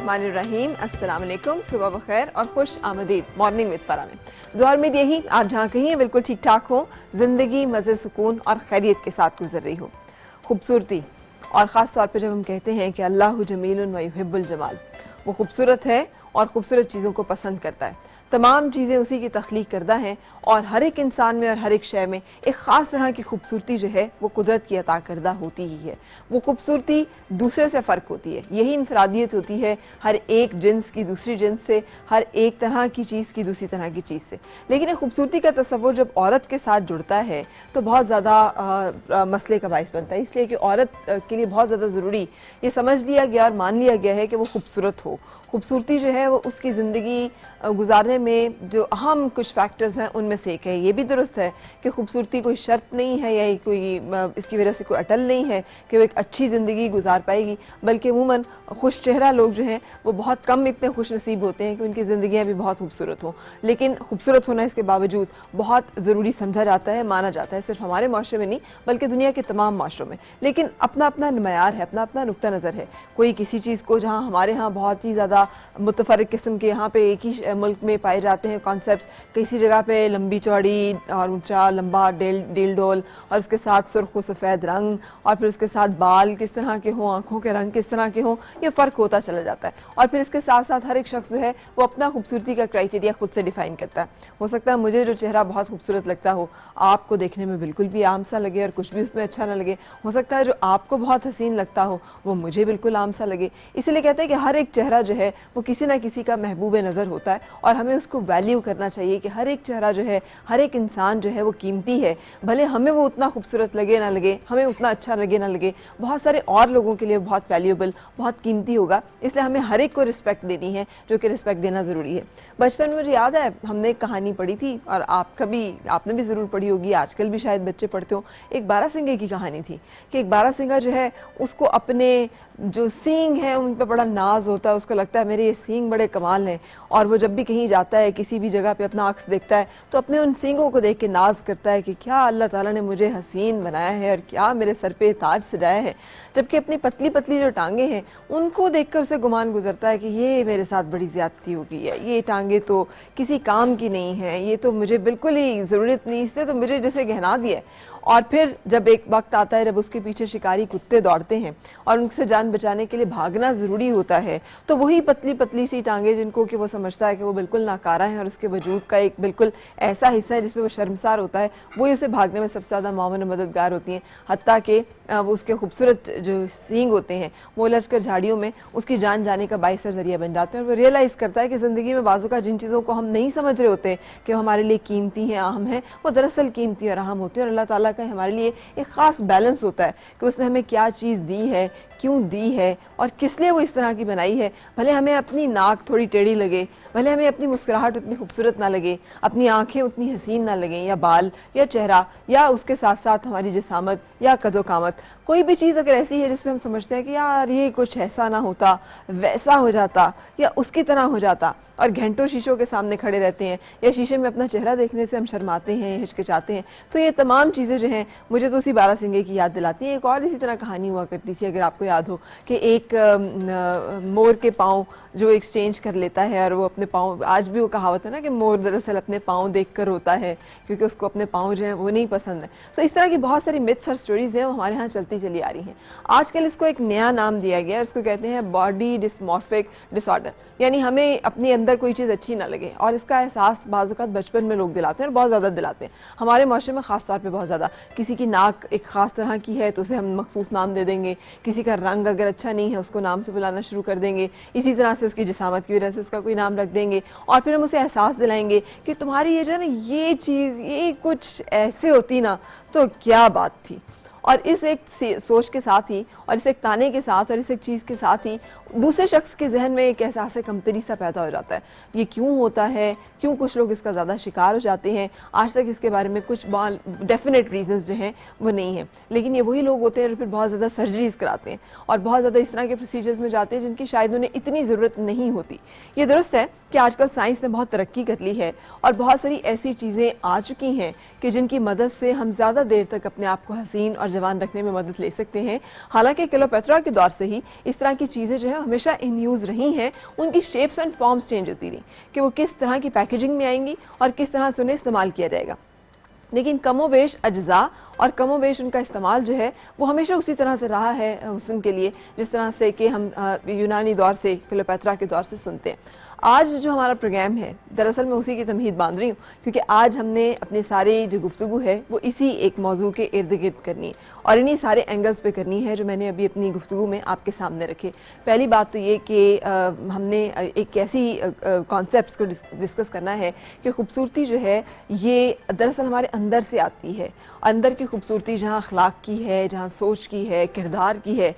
बिस्मिल्लाहिर्रहमानिर्रहीम। अस्सलाम वालेकुम, सुबह बखैर और खुश आमदीद मॉर्निंग विद फराह में। दुआ उम्मीद यही आप जहाँ कहीं हैं बिल्कुल ठीक ठाक हो, ज़िंदगी मज़े सुकून और खैरियत के साथ गुजर रही हो। खूबसूरती और ख़ास तौर पर जब हम कहते हैं कि अल्लाहु जमीलुन व युहिब्बुल जमाल, वो खूबसूरत है और ख़ूबसूरत चीज़ों को पसंद करता है। तमाम चीज़ें उसी की तख्लीक करदा हैं और हर एक इंसान में और हर एक शय में एक ख़ास तरह की खूबसूरती जो है वो कुदरत की अता करदा होती ही है। वो खूबसूरती दूसरे से फ़र्क होती है, यही इनफरादियत होती है हर एक जिन्स की दूसरी जिन्स से, हर एक तरह की चीज़ की दूसरी तरह की चीज़ से। लेकिन खूबसूरती का तस्वुर जब औरत के साथ जुड़ता है तो बहुत ज़्यादा मसले का बाइस बनता है, इसलिए कि औरत के लिए बहुत ज़्यादा ज़रूरी ये समझ लिया गया और मान लिया गया है कि वो खूबसूरत हो। खूबसूरती जो है वो उसकी ज़िंदगी गुजारने में जो अहम कुछ फैक्टर्स हैं उनमें से एक है। ये भी दुरुस्त है कि खूबसूरती कोई शर्त नहीं है या कोई इसकी वजह से कोई अटल नहीं है कि वो एक अच्छी ज़िंदगी गुजार पाएगी, बल्कि अमूमन खुश चेहरा लोग जो हैं वो बहुत कम इतने खुश नसीब होते हैं कि उनकी ज़िंदगियाँ भी बहुत खूबसूरत हों। लेकिन खूबसूरत होना इसके बावजूद बहुत ज़रूरी समझा जाता है, माना जाता है, सिर्फ हमारे माशरे में नहीं बल्कि दुनिया के तमाम माशरों में। लेकिन अपना अपना मयार है, अपना अपना नुक्ता नज़र है। कोई किसी चीज़ को, जहाँ हमारे यहाँ बहुत ही ज़्यादा मुतफरक किस्म के यहाँ पे एक ही मुल्क में पाए जाते हैं कॉन्सेप्ट्स, किसी जगह पे लंबी चौड़ी और ऊंचा लंबा डील डोल और उसके साथ सुर्ख व सफ़ेद रंग और फिर उसके साथ बाल किस तरह के हों, आँखों के रंग किस तरह के हों, ये फ़र्क होता चला जाता है। और फिर इसके साथ साथ हर एक शख्स जो है वो अपना खूबसूरती का क्राइटेरिया खुद से डिफ़ाइन करता है। हो सकता है मुझे जो चेहरा बहुत खूबसूरत लगता हो आपको देखने में बिल्कुल भी आम सा लगे और कुछ भी उसमें अच्छा ना लगे। हो सकता है जो आपको बहुत हसीन लगता हो वो मुझे बिल्कुल आम सा लगे। इसीलिए कहते हैं कि हर एक चेहरा जो है वो किसी ना किसी का महबूब नज़र होता है और हमें उसको वैल्यू करना चाहिए कि हर एक चेहरा जो है, हर एक इंसान जो है वो कीमती है। भले हमें वो उतना खूबसूरत लगे ना लगे, हमें उतना अच्छा लगे ना लगे, बहुत सारे और लोगों के लिए बहुत वैल्यूएबल, बहुत कीमती होगा। इसलिए हमें हर एक को रिस्पेक्ट देनी है, जो कि रिस्पेक्ट देना ज़रूरी है। बचपन में मुझे याद है हमने एक कहानी पढ़ी थी और आपने भी ज़रूर पढ़ी होगी, आजकल भी शायद बच्चे पढ़ते हो। एक बारहसिंगे की कहानी थी कि एक बारहसिंगा जो है उसको अपने जो सींग है उन पर बड़ा नाज होता है, उसको लगता है मेरे ये सींग बड़े कमाल हैं। और वो जब भी कहीं जाता है, किसी भी जगह पे अपना अक्स देखता है तो अपने उन सींगों को देख के नाज करता है कि क्या अल्लाह ताला ने मुझे हसीन बनाया है और क्या मेरे सर पे ताज सजाया है। जबकि अपनी पतली पतली जो टांगे हैं उनको देखकर उसे गुमान गुजरता है कि ये मेरे साथ बड़ी ज़्यादती हो गई है, ये टांगे तो किसी काम की नहीं है, ये तो मुझे बिल्कुल ही ज़रूरत नहीं, इसने तो मुझे जैसे गहना दिया है। और फिर जब एक वक्त आता है जब उसके पीछे शिकारी कुत्ते दौड़ते हैं और उनसे जान बचाने के लिए भागना ज़रूरी होता है, तो वही पतली पतली सी टांगे जिनको कि वो समझता है कि वो बिल्कुल नाकारा है और उसके वजूद का एक बिल्कुल ऐसा हिस्सा है जिसपे वो शर्मसार होता है, वही उसे भागने में सबसे ज़्यादा मावन मददगार होती हैं। हत्ता कि वो उसके खूबसूरत जो सींग होते हैं वो लचकर झाड़ियों में उसकी जान जाने का बाइस और ज़रिया बन जाते हैं। और वो रियलाइज़ करता है कि ज़िंदगी में बाज़ों का जिन चीज़ों को हम नहीं समझ रहे होते कि वो हमारे लिए कीमती हैं, अहम हैं, वो दरअसल कीमती और अहम होती है। और अल्लाह ताला का हमारे लिए एक ख़ास बैलेंस होता है कि उसने हमें क्या चीज़ दी है, क्यों दी है और किस लिए वो इस तरह की बनाई है। भले हमें अपनी नाक थोड़ी टेढ़ी लगे, भले हमें अपनी मुस्कुराहट उतनी खूबसूरत ना लगे, अपनी आंखें उतनी हसीन ना लगें, या बाल या चेहरा या उसके साथ साथ हमारी जिसामत या कदोकामत, कोई भी चीज़ अगर ऐसी है जिसमें हम समझते हैं कि यार ये कुछ ऐसा ना होता, वैसा हो जाता या उसकी तरह हो जाता, और घंटों शीशों के सामने खड़े रहते हैं या शीशे में अपना चेहरा देखने से हम शर्माते हैं, हिचकिचाते हैं, तो ये तमाम चीज़ें जो हैं मुझे तो उसी बारहसिंगे की याद दिलाती हैं। एक और इसी तरह कहानी हुआ करती थी, अगर आपको याद हो, कि एक मोर के पाँव जो एक्सचेंज कर लेता है और वो अपने पाँव, आज भी वो कहावत है ना कि मोर दरअसल अपने पाँव देख कर रोता है क्योंकि उसको अपने पाँव जो है वो नहीं पसंद है। सो इस तरह की बहुत सारी मिथ्स और स्टोरीज हैं वो हमारे यहाँ चलती चली आ रही हैं। आजकल इसको एक नया नाम दिया गया है, इसको कहते हैं बॉडी डिस्मॉर्फिक डिसऑर्डर, यानी हमें अपने अंदर कोई चीज़ अच्छी ना लगे और इसका एहसास बाज़ औक़ात बचपन में लोग दिलाते हैं और बहुत ज़्यादा दिलाते हैं। हमारे माशरे में ख़ास तौर पे बहुत ज़्यादा, किसी की नाक एक ख़ास तरह की है तो उसे हम मखसूस नाम दे देंगे, किसी का रंग अगर अच्छा नहीं है उसको नाम से बुलाना शुरू कर देंगे, इसी तरह से उसकी जिसामत की वजह से उसका कोई नाम रख देंगे और फिर हम उसे एहसास दिलाएंगे कि तुम्हारी ये जो है ना ये चीज़, ये कुछ ऐसे होती ना तो क्या बात थी। और इस एक सोच के साथ ही और इस एक ताने के साथ और इस एक चीज़ के साथ ही दूसरे शख्स के जहन में एक एहसास कमतरी सा पैदा हो जाता है। ये क्यों होता है, क्यों कुछ लोग इसका ज़्यादा शिकार हो जाते हैं, आज तक इसके बारे में कुछ डेफिनेट रीजंस जो हैं वो नहीं है। लेकिन ये वही लोग होते हैं जो फिर बहुत ज़्यादा सर्जरीज कराते हैं और बहुत ज़्यादा इस तरह के प्रोसीजर्स में जाते हैं जिनकी शायद उन्हें इतनी ज़रूरत नहीं होती। ये दुरुस्त है कि आजकल साइंस ने बहुत तरक्की कर ली है और बहुत सारी ऐसी चीज़ें आ चुकी हैं कि जिनकी मदद से हम ज़्यादा देर तक अपने आप को हसीन और जवान रखने में मदद ले सकते हैं। हालांकि क्लियोपेट्रा के दौर से ही इस तरह की चीज़ें जो है हमेशा इन यूज़ रही हैं, उनकी शेप्स एंड फॉर्म्स चेंज होती रही कि वो किस तरह की पैकेजिंग में आएंगी और किस तरह से उन्हें इस्तेमाल किया जाएगा। लेकिन कमोबेश अज्जा और कमोबेश उनका इस्तेमाल जो है वो हमेशा उसी तरह से रहा है हुस्न के लिए, जिस तरह से कि हम यूनानी दौर से, क्लियोपेट्रा के दौर से सुनते हैं। आज जो हमारा प्रोग्राम है दरअसल मैं उसी की तमहीद बांध रही हूँ, क्योंकि आज हमने अपनी सारी जो गुफ्तगू है वो इसी एक मौजू के इर्द गिर्द करनी है और इन्हीं सारे एंगल्स पे करनी है जो मैंने अभी अपनी गुफ्तगू में आपके सामने रखे। पहली बात तो ये कि हमने एक ऐसी कॉन्सेप्ट्स को डिस्कस करना है कि खूबसूरती जो है ये दरअसल हमारे अंदर से आती है। अंदर की खूबसूरती जहाँ अखलाक की है, जहाँ सोच की है, किरदार की है,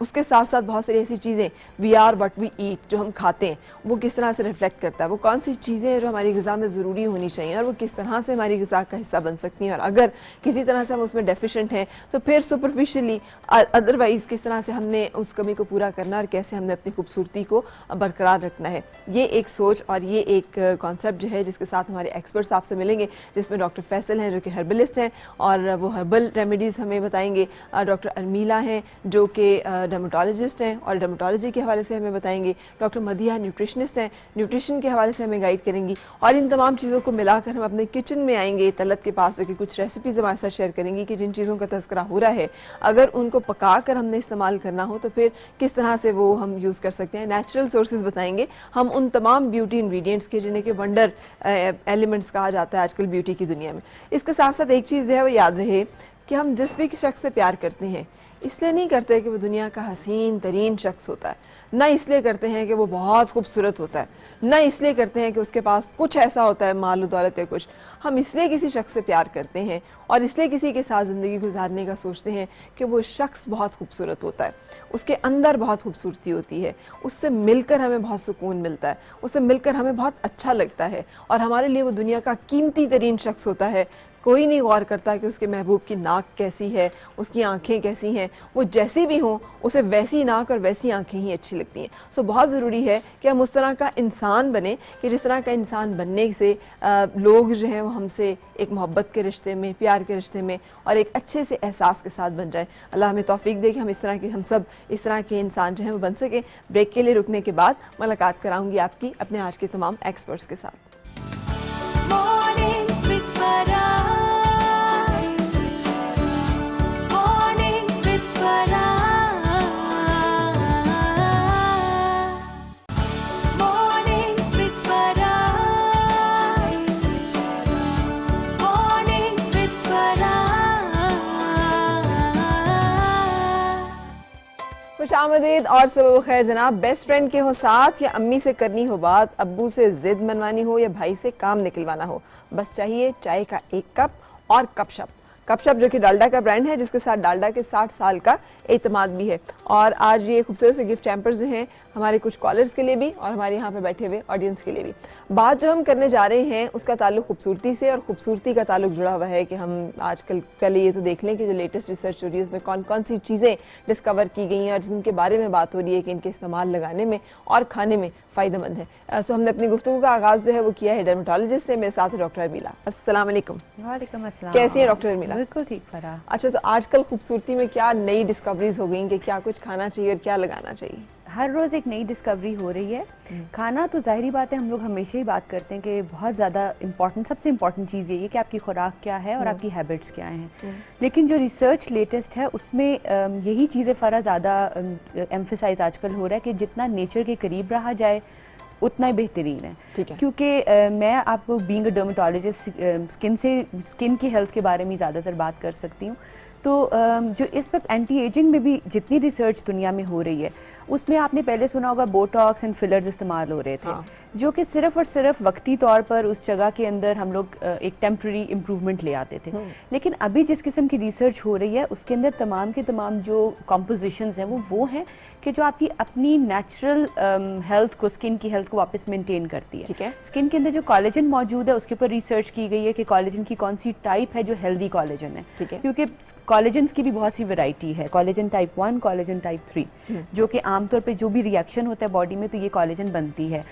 उसके साथ साथ बहुत सारी ऐसी चीज़ें, we are what we eat, जो हम खाते हैं वो किस तरह से रिफ्लेक्ट करता है, वो कौन सी चीज़ें हैं जो हमारी ग़िज़ा में ज़रूरी होनी चाहिए और वो किस तरह से हमारी ग़िज़ा का हिस्सा बन सकती हैं, और अगर किसी तरह से हम उसमें डेफिशिएंट हैं तो फिर सुपरफिशियली अदरवाइज़ किस तरह से हमने उस कमी को पूरा करना और कैसे हमने अपनी खूबसूरती को बरकरार रखना है। ये एक सोच और ये एक कॉन्सेप्ट जो है जिसके साथ हमारे एक्सपर्ट्स आपसे मिलेंगे, जिसमें डॉक्टर फैसल हैं जो कि हर्बलिस्ट हैं और वो हर्बल रेमेडीज़ हमें बताएंगे, डॉक्टर अर्मीला हैं जो कि डर्मेटोलॉजिस्ट हैं और डर्मेटोलॉजी के हवाले से हमें बताएंगे, डॉक्टर मदिया न्यूट्रिशनिस्ट हैं, न्यूट्रिशन के हवाले से हमें गाइड करेंगी, और इन तमाम चीज़ों को मिलाकर हम अपने किचन में आएंगे तलत के पास, जो कि कुछ रेसिपीज़ हमारे साथ शेयर करेंगी कि जिन चीज़ों का तज़किरा हो रहा है अगर उनको पका कर हमने इस्तेमाल करना हो तो फिर किस तरह से वो हम यूज़ कर सकते हैं। नेचुरल सोर्सेज बताएंगे हम उन तमाम ब्यूटी इंग्रेडिएंट्स के जिन्हें कि वंडर एलिमेंट्स कहा जाता है आजकल ब्यूटी की दुनिया में। इसके साथ साथ एक चीज़ है वो याद रहे कि हम जिस भी शख्स से प्यार करते हैं इसलिए नहीं करते कि वो दुनिया का हसीन तरीन शख्स होता है, ना इसलिए करते हैं कि वो बहुत खूबसूरत होता है, ना इसलिए करते हैं कि उसके पास कुछ ऐसा होता है माल दौलत या कुछ। हम इसलिए किसी शख्स से प्यार करते हैं और इसलिए किसी के साथ ज़िंदगी गुजारने का सोचते हैं कि वो शख्स बहुत खूबसूरत होता है, उसके अंदर बहुत खूबसूरती होती है, उससे मिलकर हमें बहुत सुकून मिलता है, उससे मिलकर हमें बहुत अच्छा लगता है और हमारे लिए वो दुनिया का कीमती तरीन शख्स होता है। कोई नहीं गौर करता कि उसके महबूब की नाक कैसी है, उसकी आंखें कैसी हैं, वो जैसी भी हों उसे वैसी नाक और वैसी आंखें ही अच्छी लगती हैं। सो बहुत ज़रूरी है कि हम उस तरह का इंसान बने कि जिस तरह का इंसान बनने से लोग जो हैं वो हमसे एक मोहब्बत के रिश्ते में, प्यार के रिश्ते में और एक अच्छे से एहसास के साथ बन जाए। अल्लाह हमें तौफीक दे कि हम सब इस तरह के इंसान जो हैं वो बन सके। ब्रेक के लिए रुकने के बाद मुलाकात कराऊंगी आपकी अपने आज के तमाम एक्सपर्ट्स के साथ। खुशामदीद और सुबह खैर जनाब। बेस्ट फ्रेंड के हो साथ या अम्मी से करनी हो बात, अब्बू से जिद मनवानी हो या भाई से काम निकलवाना हो, बस चाहिए चाय का एक कप और गपशप। गपशप जो कि डालडा का ब्रांड है जिसके साथ डालडा के 60 साल का एतमाद भी है। और आज ये खूबसूरत से गिफ्ट हैम्पर्स जो हैं हमारे कुछ कॉलर्स के लिए भी और हमारे यहाँ पे बैठे हुए ऑडियंस के लिए भी। बात जो हम करने जा रहे हैं उसका ताल्लुक खूबसूरती से, और खूबसूरती का ताल्लुक जुड़ा हुआ है कि हम आजकल पहले ये तो देख लें कि जो लेटेस्ट रिसर्च हो रही है उसमें कौन कौन सी चीज़ें डिस्कवर की गई हैं और जिनके बारे में बात हो रही है कि इनके इस्तेमाल लगाने में और खाने में फ़ायदेमंद है। सो हमने अपनी गुफ्तगू का आगाज़ जो है वो किया है डर्मेटोलॉजिस्ट से। मेरे साथ है डॉक्टर अर्मीला। अस्सलाम वालेकुम। वालेकुम अस्सलाम। कैसी है डॉक्टर अर्मीला? बिल्कुल ठीक फरा। अच्छा, तो आजकल खूबसूरती में क्या नई डिस्कवरीज हो गई कि क्या कुछ खाना चाहिए और क्या लगाना चाहिए? हर रोज़ एक नई डिस्कवरी हो रही है। खाना तो ज़ाहिरी बात है, हम लोग हमेशा ही बात करते हैं कि बहुत ज़्यादा इम्पॉर्टेंट, सबसे इम्पॉर्टेंट चीज़ ये है कि आपकी खुराक क्या है और आपकी हैबिट्स क्या हैं। लेकिन जो रिसर्च लेटेस्ट है उसमें यही चीज़ें फ़रा ज़्यादा एम्फसाइज आजकल हो रहा है कि जितना नेचर के करीब रहा जाए उतना ही बेहतरीन है। क्योंकि मैं आपको बीइंग अ डर्मेटोलॉजिस्ट स्किन की हेल्थ के बारे में ज़्यादातर बात कर सकती हूँ। तो जो इस वक्त एंटी एजिंग में भी जितनी रिसर्च दुनिया में हो रही है उसमें आपने पहले सुना होगा बोटॉक्स एंड फिलर्स इस्तेमाल हो रहे थे। जो कि सिर्फ और सिर्फ वक्ती तौर पर उस जगह के अंदर हम लोग एक टेम्प्रेरी इम्प्रूवमेंट ले आते थे। लेकिन अभी जिस किस्म की रिसर्च हो रही है उसके अंदर तमाम के तमाम जो कॉम्पोजिशंस हैं वो हैं कि जो आपकी अपनी नेचुरल हेल्थ को, स्किन की हेल्थ को वापस मेंटेन करती है। स्किन के अंदर जो कोलेजन मौजूद है उसके ऊपर रिसर्च की गई है कि कोलेजन की कौन सी टाइप है जो हेल्दी कोलेजन है। क्योंकि कोलेजन्स की भी बहुत सी वैरायटी है, कोलेजन टाइप 1, कोलेजन टाइप 3, जो कि आमतौर पे जो भी रिएक्शन होता है बॉडी में तो ये कॉलेजन बनती है।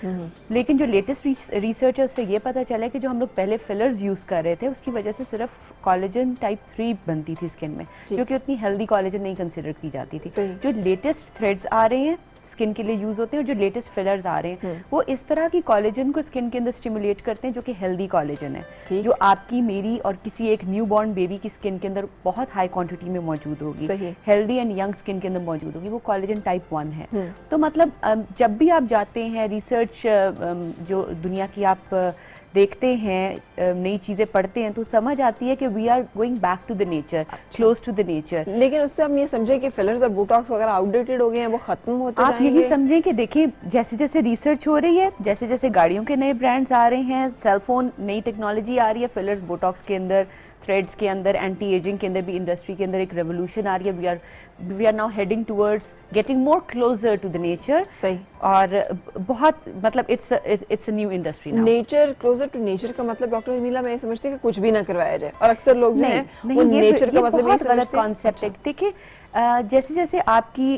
लेकिन जो लेटेस्ट रिसर्च है उससे ये पता चला है कि जो हम लोग पहले फिलर्स यूज़ कर रहे थे उसकी वजह से सिर्फ कॉलेजन टाइप 3 बनती थी स्किन में, जो कि उतनी हेल्दी कॉलेजन नहीं कंसिडर की जाती थी। जो लेटेस्ट थ्रेड्स आ रहे हैं स्किन के लिए यूज होते हैं और जो लेटेस्ट फिलर्स आ रहे हैं वो इस तरह की कॉलेजन को स्किन के अंदर स्टिमुलेट करते हैं जो कि हेल्दी कॉलेजन है, जो आपकी मेरी और किसी एक न्यूबॉर्न बेबी की स्किन के अंदर बहुत हाई क्वांटिटी में मौजूद होगी, हेल्दी एंड यंग स्किन के अंदर मौजूद होगी, वो कॉलेजन टाइप 1 है। तो मतलब जब भी आप जाते हैं रिसर्च जो दुनिया की आप देखते हैं, नई चीजें पढ़ते हैं तो समझ आती है कि we are going back to the nature, close to the nature. लेकिन उससे हम ये समझे कि फिलर्स और बोटॉक्स वगैरह आउटडेटेड हो गए हैं, वो खत्म होते जाएंगे। आप यही समझे कि देखिए जैसे जैसे रिसर्च हो रही है, जैसे जैसे गाड़ियों के नए ब्रांड्स आ रहे हैं, सेलफोन नई टेक्नोलॉजी आ रही है, फिलर्स बोटॉक्स के अंदर, थ्रेड्स के अंदर, एंटी एजिंग के अंदर भी इंडस्ट्री के अंदर एक रेवोल्यूशन आ रही है। We are now heading towards getting more closer to the nature. सही। और बहुत मतलब it's a new industry now. Nature, closer to nature का मतलब डॉक्टर उर्मिला मैं समझती हूँ कि कुछ भी ना करवाया जाए, और अक्सर लोग जो हैं वो नेचर का मतलब बहुत गलत कॉन्सेप्ट है। देखिए जैसे जैसे आपकी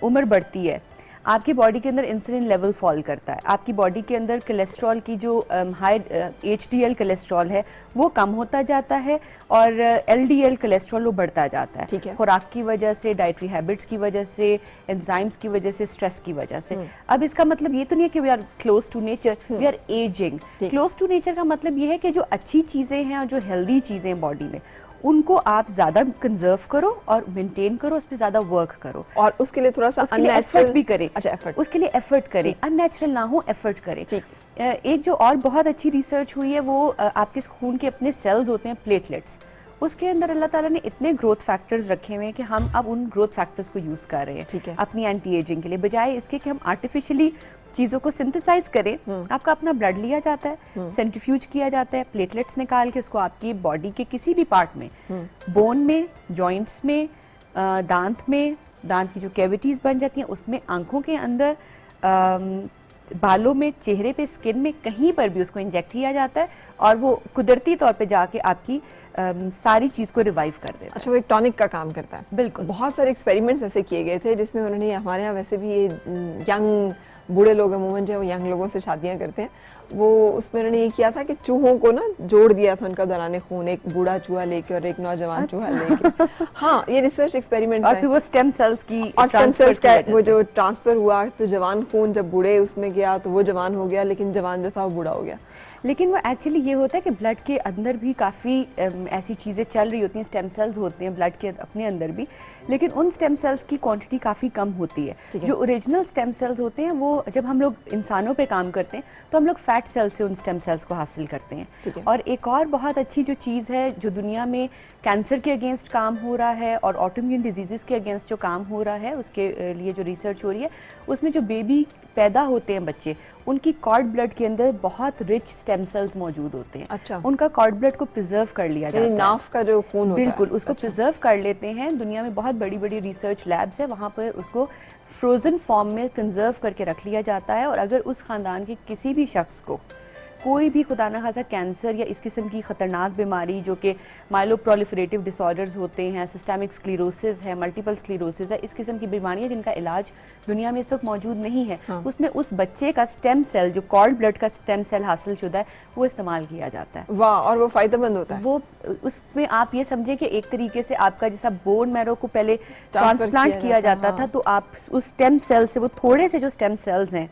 उम्र बढ़ती है आपकी बॉडी के अंदर इंसुलिन लेवल फॉल करता है, आपकी बॉडी के अंदर कोलेस्ट्रॉल की जो हाई HDL कोलेस्ट्रॉल है वो कम होता जाता है और LDL कोलेस्ट्रॉल वो बढ़ता जाता है, खुराक की वजह से, डाइटरी हैबिट्स की वजह से, एंजाइम्स की वजह से, स्ट्रेस की वजह से। अब इसका मतलब ये तो नहीं है कि we are close to nature, we are ageing. Close to nature का मतलब ये है कि जो अच्छी चीजें हैं और जो हेल्दी चीजें हैं बॉडी में उनको आप ज्यादा कंजर्व करो और मेंटेन करो, उस पर ज्यादा वर्क करो और उसके लिए थोड़ा सा एफर्ट भी करें। अच्छा, एफर्ट, उसके लिए एफर्ट करें, अननेचुरल ना हो, एफर्ट करें। एक जो और बहुत अच्छी रिसर्च हुई है वो आपके खून के अपने सेल्स होते हैं प्लेटलेट्स, उसके अंदर अल्लाह ताला ने इतने ग्रोथ फैक्टर्स रखे हुए हैं कि हम अब उन ग्रोथ फैक्टर्स को यूज कर रहे हैं अपनी एंटी एजिंग के लिए, बजाय इसके कि हम आर्टिफिशियली चीजों को सिंथेसाइज करें। आपका अपना ब्लड लिया जाता है, सेंट्रीफ्यूज किया जाता है, प्लेटलेट्स निकाल के उसको आपकी बॉडी के किसी भी पार्ट में, बोन में, जॉइंट्स में, दांत में, दांत की जो कैविटीज बन जाती हैं उसमें, आंखों के अंदर, बालों में, चेहरे पे, स्किन में, कहीं पर भी उसको इंजेक्ट किया जाता है और वो कुदरती तौर पे जाके आपकी सारी चीज को रिवाइव कर देता है। अच्छा, वो एक टॉनिक का काम करता है। बिल्कुल। बहुत सारे एक्सपेरिमेंट्स ऐसे किए गए थे जिसमें उन्होंने, हमारे यहाँ वैसे भी ये यंग बूढ़े लोग अमूमन जो है वो यंग लोगों से शादियां करते हैं, वो उसमें उन्होंने ये किया था कि चूहों को ना जोड़ दिया था उनका दौरान खून, एक बूढ़ा चूहा लेके और एक नौजवान चूहा लेके। हाँ, ये रिसर्च एक्सपेरिमेंट्स और फिर वो स्टेम सेल्स की और स्टेम सेल्स का वो जो ट्रांसफर हुआ, तो जवान खून जब बूढ़े उसमें गया तो वो जवान हो गया, लेकिन जवान जो था वो बूढ़ा हो गया। लेकिन वो एक्चुअली ये होता है कि ब्लड के अंदर भी काफ़ी ऐसी चीज़ें चल रही होती हैं, स्टेम सेल्स होते हैं ब्लड के अपने अंदर भी, लेकिन उन स्टेम सेल्स की क्वांटिटी काफ़ी कम होती है। जो ओरिजिनल स्टेम सेल्स होते हैं वो जब हम लोग इंसानों पे काम करते हैं तो हम लोग फैट सेल्स से उन स्टेम सेल्स को हासिल करते हैं। और एक और बहुत अच्छी जो चीज़ है जो दुनिया में कैंसर के अगेंस्ट काम हो रहा है और ऑटोइम्यून डिजीज़ के अगेंस्ट जो काम हो रहा है उसके लिए जो रिसर्च हो रही है, उसमें जो बेबी पैदा होते हैं बच्चे, उनकी कॉर्ड ब्लड के अंदर बहुत रिच स्टेम सेल्स मौजूद होते हैं। अच्छा। उनका कॉर्ड ब्लड को प्रिजर्व कर लिया जाता है, नाफ का जो खून होता है, बिल्कुल उसको प्रिजर्व कर लेते हैं। दुनिया में बहुत बड़ी बड़ी रिसर्च लैब्स है, वहाँ पर उसको फ्रोजन फॉर्म में कंजर्व करके रख लिया जाता है। और अगर उस खानदान के किसी भी शख्स को कोई भी खुदा न खासा कैंसर या इस किस्म की खतरनाक बीमारी जो कि माइलोप्रोलिफरेटिव डिसऑर्डर्स होते हैं, सिस्टेमिक स्क्लेरोसिस है, मल्टीपल स्क्लेरोसिस है, इस किस्म की बीमारियां जिनका इलाज दुनिया में इस वक्त मौजूद नहीं है, उसमें उस बच्चे का स्टेम सेल, जो कॉर्ड ब्लड का स्टेम सेल हासिल शुदा है, वो इस्तेमाल किया जाता है। वाह, और वो फायदेमंद होता है। वो उसमें आप ये समझे कि एक तरीके से आपका जैसा बोन मैरो को पहले ट्रांसप्लांट किया जाता था, तो आप उस स्टेम सेल से, वो थोड़े से जो स्टेम सेल्स हैं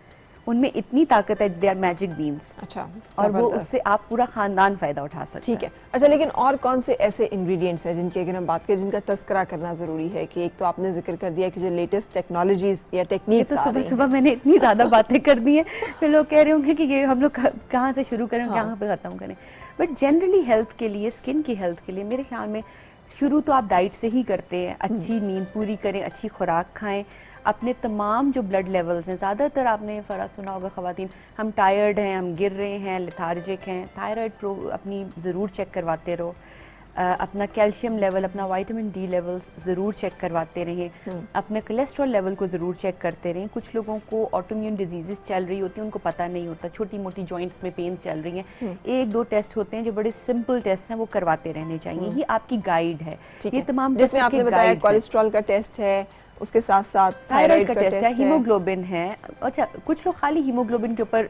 उनमें इतनी ताकत है, दे आर मैजिक बीन्स। अच्छा, और वो उससे आप पूरा खानदान फायदा उठा सकते हैं। ठीक है। अच्छा, लेकिन और कौन से ऐसे इंग्रेडिएंट्स हैं जिनकी अगर हम बात करें, जिनका तस्करा करना जरूरी है? कि एक तो आपने जिक्र कर दिया कि जो लेटेस्ट टेक्नोलॉजीज या टेक्निक्स, तो सुबह सुबह मैंने इतनी ज्यादा बातें कर दी हैं, फिर लोग कह रहे होंगे कि ये हम लोग कहाँ से शुरू करें, कहाँ पे खत्म करें। बट जनरली हेल्थ के लिए, स्किन की हेल्थ के लिए मेरे ख्याल में शुरू तो आप डाइट से ही करते हैं। अच्छी नींद पूरी करें, अच्छी खुराक खाएं, अपने तमाम जो ब्लड लेवल्स हैं, ज़्यादातर आपने फ़र्क सुना होगा ख़वातीन, हम टायर्ड हैं, हम गिर रहे हैं, लेथार्जिक हैं, थायराइड अपनी ज़रूर चेक करवाते रहो। अपना कैल्शियम लेवल, अपना विटामिन डी लेवल्स ज़रूर चेक करवाते रहें। अपने कोलेस्ट्रॉल लेवल को ज़रूर चेक करते रहें। कुछ लोगों को ऑटोइम्यून डिजीज़ चल रही होती हैं, उनको पता नहीं होता, छोटी मोटी जॉइंट्स में पेन चल रही हैं, 1-2 टेस्ट होते हैं जो बड़े सिंपल टेस्ट हैं, वो करवाते रहने चाहिए। ये आपकी गाइड है, ये तमाम जिसमें आपने बताया कोलेस्ट्रॉल का टेस्ट है, उसके साथ साथ थायराइड का टेस्ट है, हीमोग्लोबिन है। अच्छा, कुछ लोग खाली हीमोग्लोबिन के ऊपर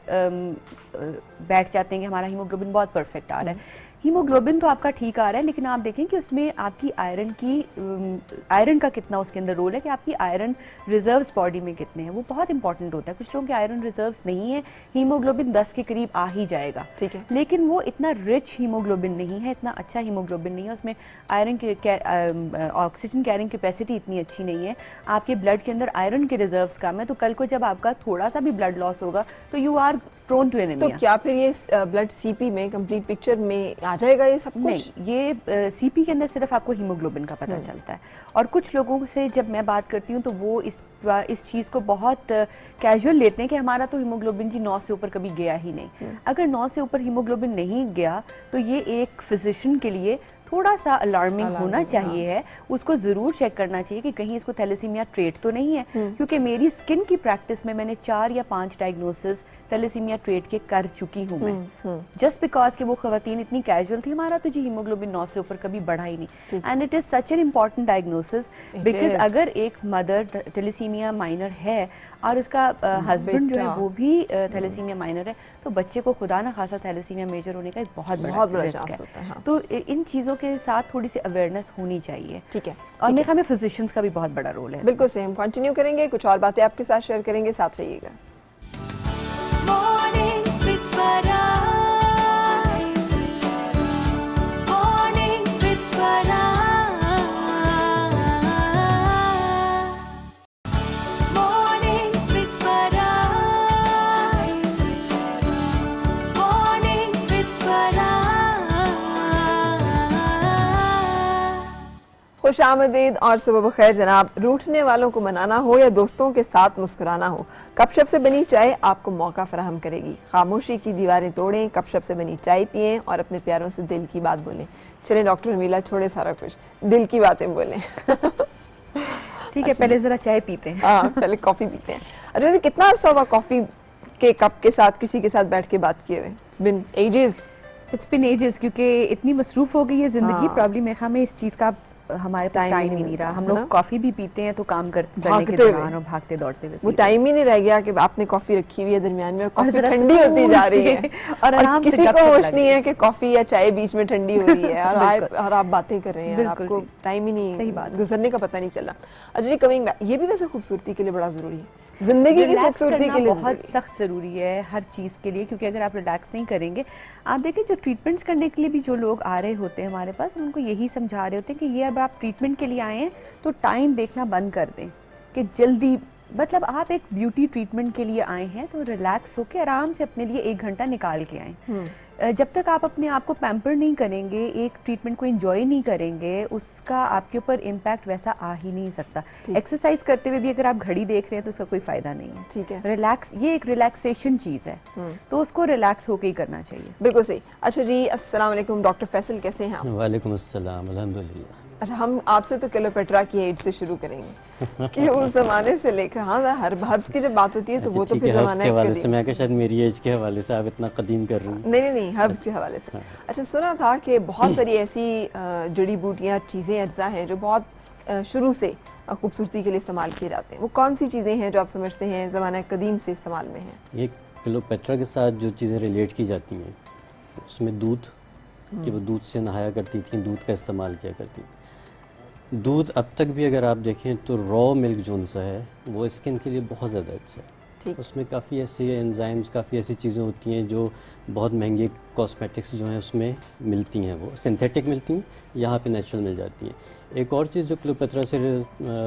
बैठ जाते हैं कि हमारा हीमोग्लोबिन बहुत परफेक्ट आ रहा है। हीमोग्लोबिन तो आपका ठीक आ रहा है, लेकिन आप देखें कि उसमें आपकी आयरन का कितना उसके अंदर रोल है, कि आपकी आयरन रिजर्व्स बॉडी में कितने हैं, वो बहुत इंपॉर्टेंट होता है। कुछ लोगों के आयरन रिजर्व्स नहीं है, हीमोग्लोबिन 10 के करीब आ ही जाएगा, ठीक है, लेकिन वो इतना रिच हीमोग्लोबिन नहीं है, इतना अच्छा हीमोग्लोबिन नहीं है, उसमें आयरन के ऑक्सीजन कैरिंग कैपेसिटी इतनी अच्छी नहीं है, आपके ब्लड के अंदर आयरन के रिजर्व्स कम है, तो कल को जब आपका थोड़ा सा भी ब्लड लॉस होगा तो you are prone to anaemia. तो क्या फिर ये ब्लड सीपी में कंप्लीट पिक्चर में आ जाएगा ये सब कुछ? नहीं, ये सीपी के अंदर सिर्फ आपको हीमोग्लोबिन का पता चलता है। और कुछ लोगों से जब मैं बात करती हूँ तो वो इस चीज़ को बहुत कैजुअल लेते हैं कि हमारा तो हीमोग्लोबिन जी 9 से ऊपर कभी गया ही नहीं। अगर 9 से ऊपर हीमोग्लोबिन नहीं गया तो ये एक फिजिशियन के लिए थोड़ा सा अलार्मिंग होना चाहिए है, उसको ज़रूर चेक करना चाहिए कि कहीं इसको थैलेसीमिया ट्रेट तो नहीं है, क्योंकि मेरी स्किन की प्रैक्टिस में मैंने 4 या 5 डायग्नोसिस थैलेसीमिया ट्रेट के कर चुकी हूँ मैं, जस्ट बिकॉज कि वो खवातीन इतनी कैजुअल थी, हमारा तो जी हीमोग्लोबिन 9 से ऊपर कभी बढ़ा ही नहीं। And it is such an important diagnosis, because अगर एक मदर थैलेसीमिया माइनर है और उसका हस्बैंड जो है वो भी थैलेसीमिया माइनर है, तो बच्चे को खुदा ना खासा थैलेसीमिया मेजर होने का एक बहुत बड़ा रिस्क है। हाँ। तो इन चीज़ों के साथ थोड़ी सी अवेयरनेस होनी चाहिए। ठीक है, और मेरे ख्याल में फिजिशियंस का भी बहुत बड़ा रोल है। बिल्कुल सेम कंटिन्यू करेंगे, कुछ और बातें आपके साथ शेयर करेंगे, साथ रहिएगा। खुशामदीद और सुबह बखैर जनाब। रूठने वालों को मनाना हो या दोस्तों के साथ मुस्कुराना हो, गपशप से बनी चाय आपको मौका फराहम करेगी। खामोशी की दीवारें तोड़ें, गपशप से बनी चाय पिएं और अपने प्यारों से दिल की बात बोलें। चलें डॉक्टर रमीला, छोड़े सारा कुछ, दिल की बातें बोलें। ठीक है, पहले जरा चाय पीते हैं। हाँ, पहले कॉफी पीते हैं। अच्छा, वैसे कितना अर्सा हुआ कॉफी के कप के साथ किसी के साथ बैठ के बात किए हुए? इट्स बिन एजेस, क्योंकि इतनी मसरूफ हो गई है जिंदगी। प्रॉब्लम है हमें इस चीज का हमारे पास टाइम ही नहीं रहा। हम लोग कॉफी भी पीते हैं तो काम करने के दौरान और भागते दौड़ते हुए, वो टाइम ही नहीं रह गया कि आपने कॉफी रखी हुई है दरमियान में और कॉफी ठंडी होती जा रही है और आराम से किसी को होश नहीं है कि कॉफी या चाय बीच में ठंडी हो रही है और आप बातें कर रहे हैं, आपको टाइम ही नहीं, सही बात, गुजरने का पता नहीं चल रहा। अच्छा जी, कमिंग बैक, ये भी वैसे खूबसूरती के लिए बड़ा जरूरी है, जिंदगी की खूबसूरती के लिए बहुत सख्त ज़रूरी है हर चीज़ के लिए, क्योंकि अगर आप रिलैक्स नहीं करेंगे, आप देखें जो ट्रीटमेंट्स करने के लिए भी जो लोग आ रहे होते हैं हमारे पास, उनको यही समझा रहे होते हैं कि ये अब आप ट्रीटमेंट के लिए आए हैं तो टाइम देखना बंद कर दें, कि जल्दी, मतलब आप एक ब्यूटी ट्रीटमेंट के लिए आए हैं तो रिलैक्स होकर आराम से अपने लिए 1 घंटा निकाल के आएँ। जब तक आप अपने आप को पैम्पर नहीं करेंगे, एक ट्रीटमेंट को एंजॉय नहीं करेंगे, उसका आपके ऊपर इम्पैक्ट वैसा आ ही नहीं सकता। एक्सरसाइज करते हुए भी अगर आप घड़ी देख रहे हैं तो उसका कोई फायदा नहीं है। ठीक है, रिलैक्स, ये एक रिलैक्सेशन चीज़ है, तो उसको रिलैक्स होकर ही करना चाहिए। बिल्कुल सही। अच्छा जी, अस्सलाम वालेकुम डॉक्टर फैसल, कैसे हैं आप? वालेकुम अस्सलाम, अल्हम्दुलिल्लाह। अच्छा, हम आपसे तो क्लियोपेट्रा की एज से शुरू करेंगे कि उस जमाने से लेकर, हाँ, हर्ब्स की जब बात होती है तो वो तो फिर जमाना के हवाले से, मैं क्या शायद मेरी एज के हवाले से आप इतना कदीम कर रही हैं। नहीं, हर्ब्स के हवाले से। अच्छा, सुना था कि बहुत सारी ऐसी जड़ी बूटियाँ, चीज़ें, अज्जा हैं जो बहुत शुरू से खूबसूरती के लिए इस्तेमाल किए जाते हैं। वो कौन सी चीज़ें हैं जो आप समझते हैं ज़माना कदीम से इस्तेमाल में हैं? ये क्लियोपेट्रा के साथ जो चीज़ें रिलेट की जाती हैं, उसमें दूध, कि वो दूध से नहाया करती थी, दूध का इस्तेमाल किया करती थी। दूध अब तक भी अगर आप देखें तो रॉ मिल्क जो सा है वो स्किन के लिए बहुत ज़्यादा अच्छा है। उसमें काफ़ी ऐसी एंजाइम्स, काफ़ी ऐसी चीज़ें होती हैं जो बहुत महंगे कॉस्मेटिक्स जो हैं उसमें मिलती हैं, वो सिंथेटिक मिलती हैं, यहाँ पे नेचुरल मिल जाती हैं। एक और चीज़ जो क्लियोपेट्रा से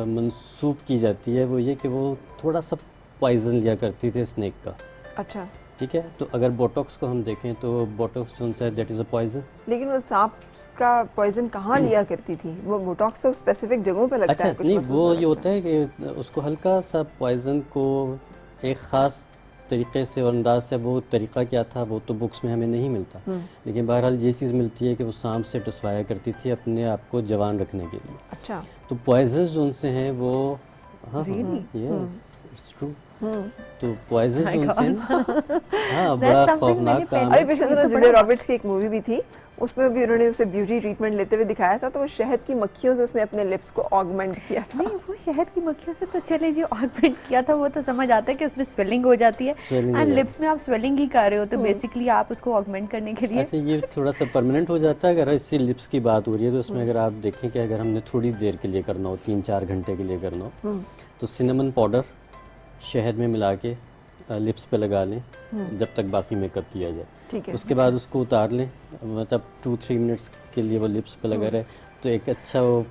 मंसूब की जाती है वो ये कि वो थोड़ा सा पॉइजन लिया करती थी स्नेक का। अच्छा, ठीक है, तो अगर बोटॉक्स को हम देखें तो बोटॉक्स जो है दैट इज़ अ पॉइजन। लेकिन वो सांप का पॉइजन कहाँ लिया करती थी? वो बोटॉक्स तो स्पेसिफिक जगहों पे लगता है। अच्छा, नहीं, वो ये होता है कि उसको हल्का सा पॉइजन को एक ख़ास तरीके से और अंदाज से, वो तरीका क्या था वो तो बुक्स में हमें नहीं मिलता, लेकिन बहरहाल ये चीज़ मिलती है कि वो सांप से टसवाया करती थी अपने आप को जवान रखने के लिए। अच्छा, तो पॉइजन जो उनसे हैं वो, हाँ, इट्स ट्रू, तो पॉइजन जो उनसे, हाँ, बड़ा खौफनाक काम। अभी पिछले दिनों जूलिया रॉबर्ट्स की एक मूवी भी थी, उसमें भी उन्होंने उसे ब्यूटी ट्रीटमेंट लेते हुए दिखाया था, तो वो शहद की मक्खियों से उसने अपने लिप्स को ऑगमेंट किया था। नहीं, वो शहद की मक्खियों से तो चले जी ऑगमेंट किया था, वो तो समझ आता है कि उसमें स्वेलिंग हो जाती है, Swelling हो एंड जाती लिप्स में आप स्वेलिंग ही कर रहे हो, तो बेसिकली आप उसको ऑगमेंट करने के लिए अच्छा, ये थोड़ा सा परमानेंट हो जाता है। अगर इससे लिप्स की बात हो रही है तो इसमें अगर आप देखें कि अगर हमने थोड़ी देर के लिए करना हो, 3-4 घंटे के लिए करना हो, तो सिनेमन पाउडर शहद में मिला के लिप्स पे लगा लें जब तक बाकी मेकअप किया जाए। ठीक है। उसके बाद उसको उतार लें, मतलब 2-3 मिनट्स के लिए वो लिप्स पे लगा रहे, तो एक अच्छा वो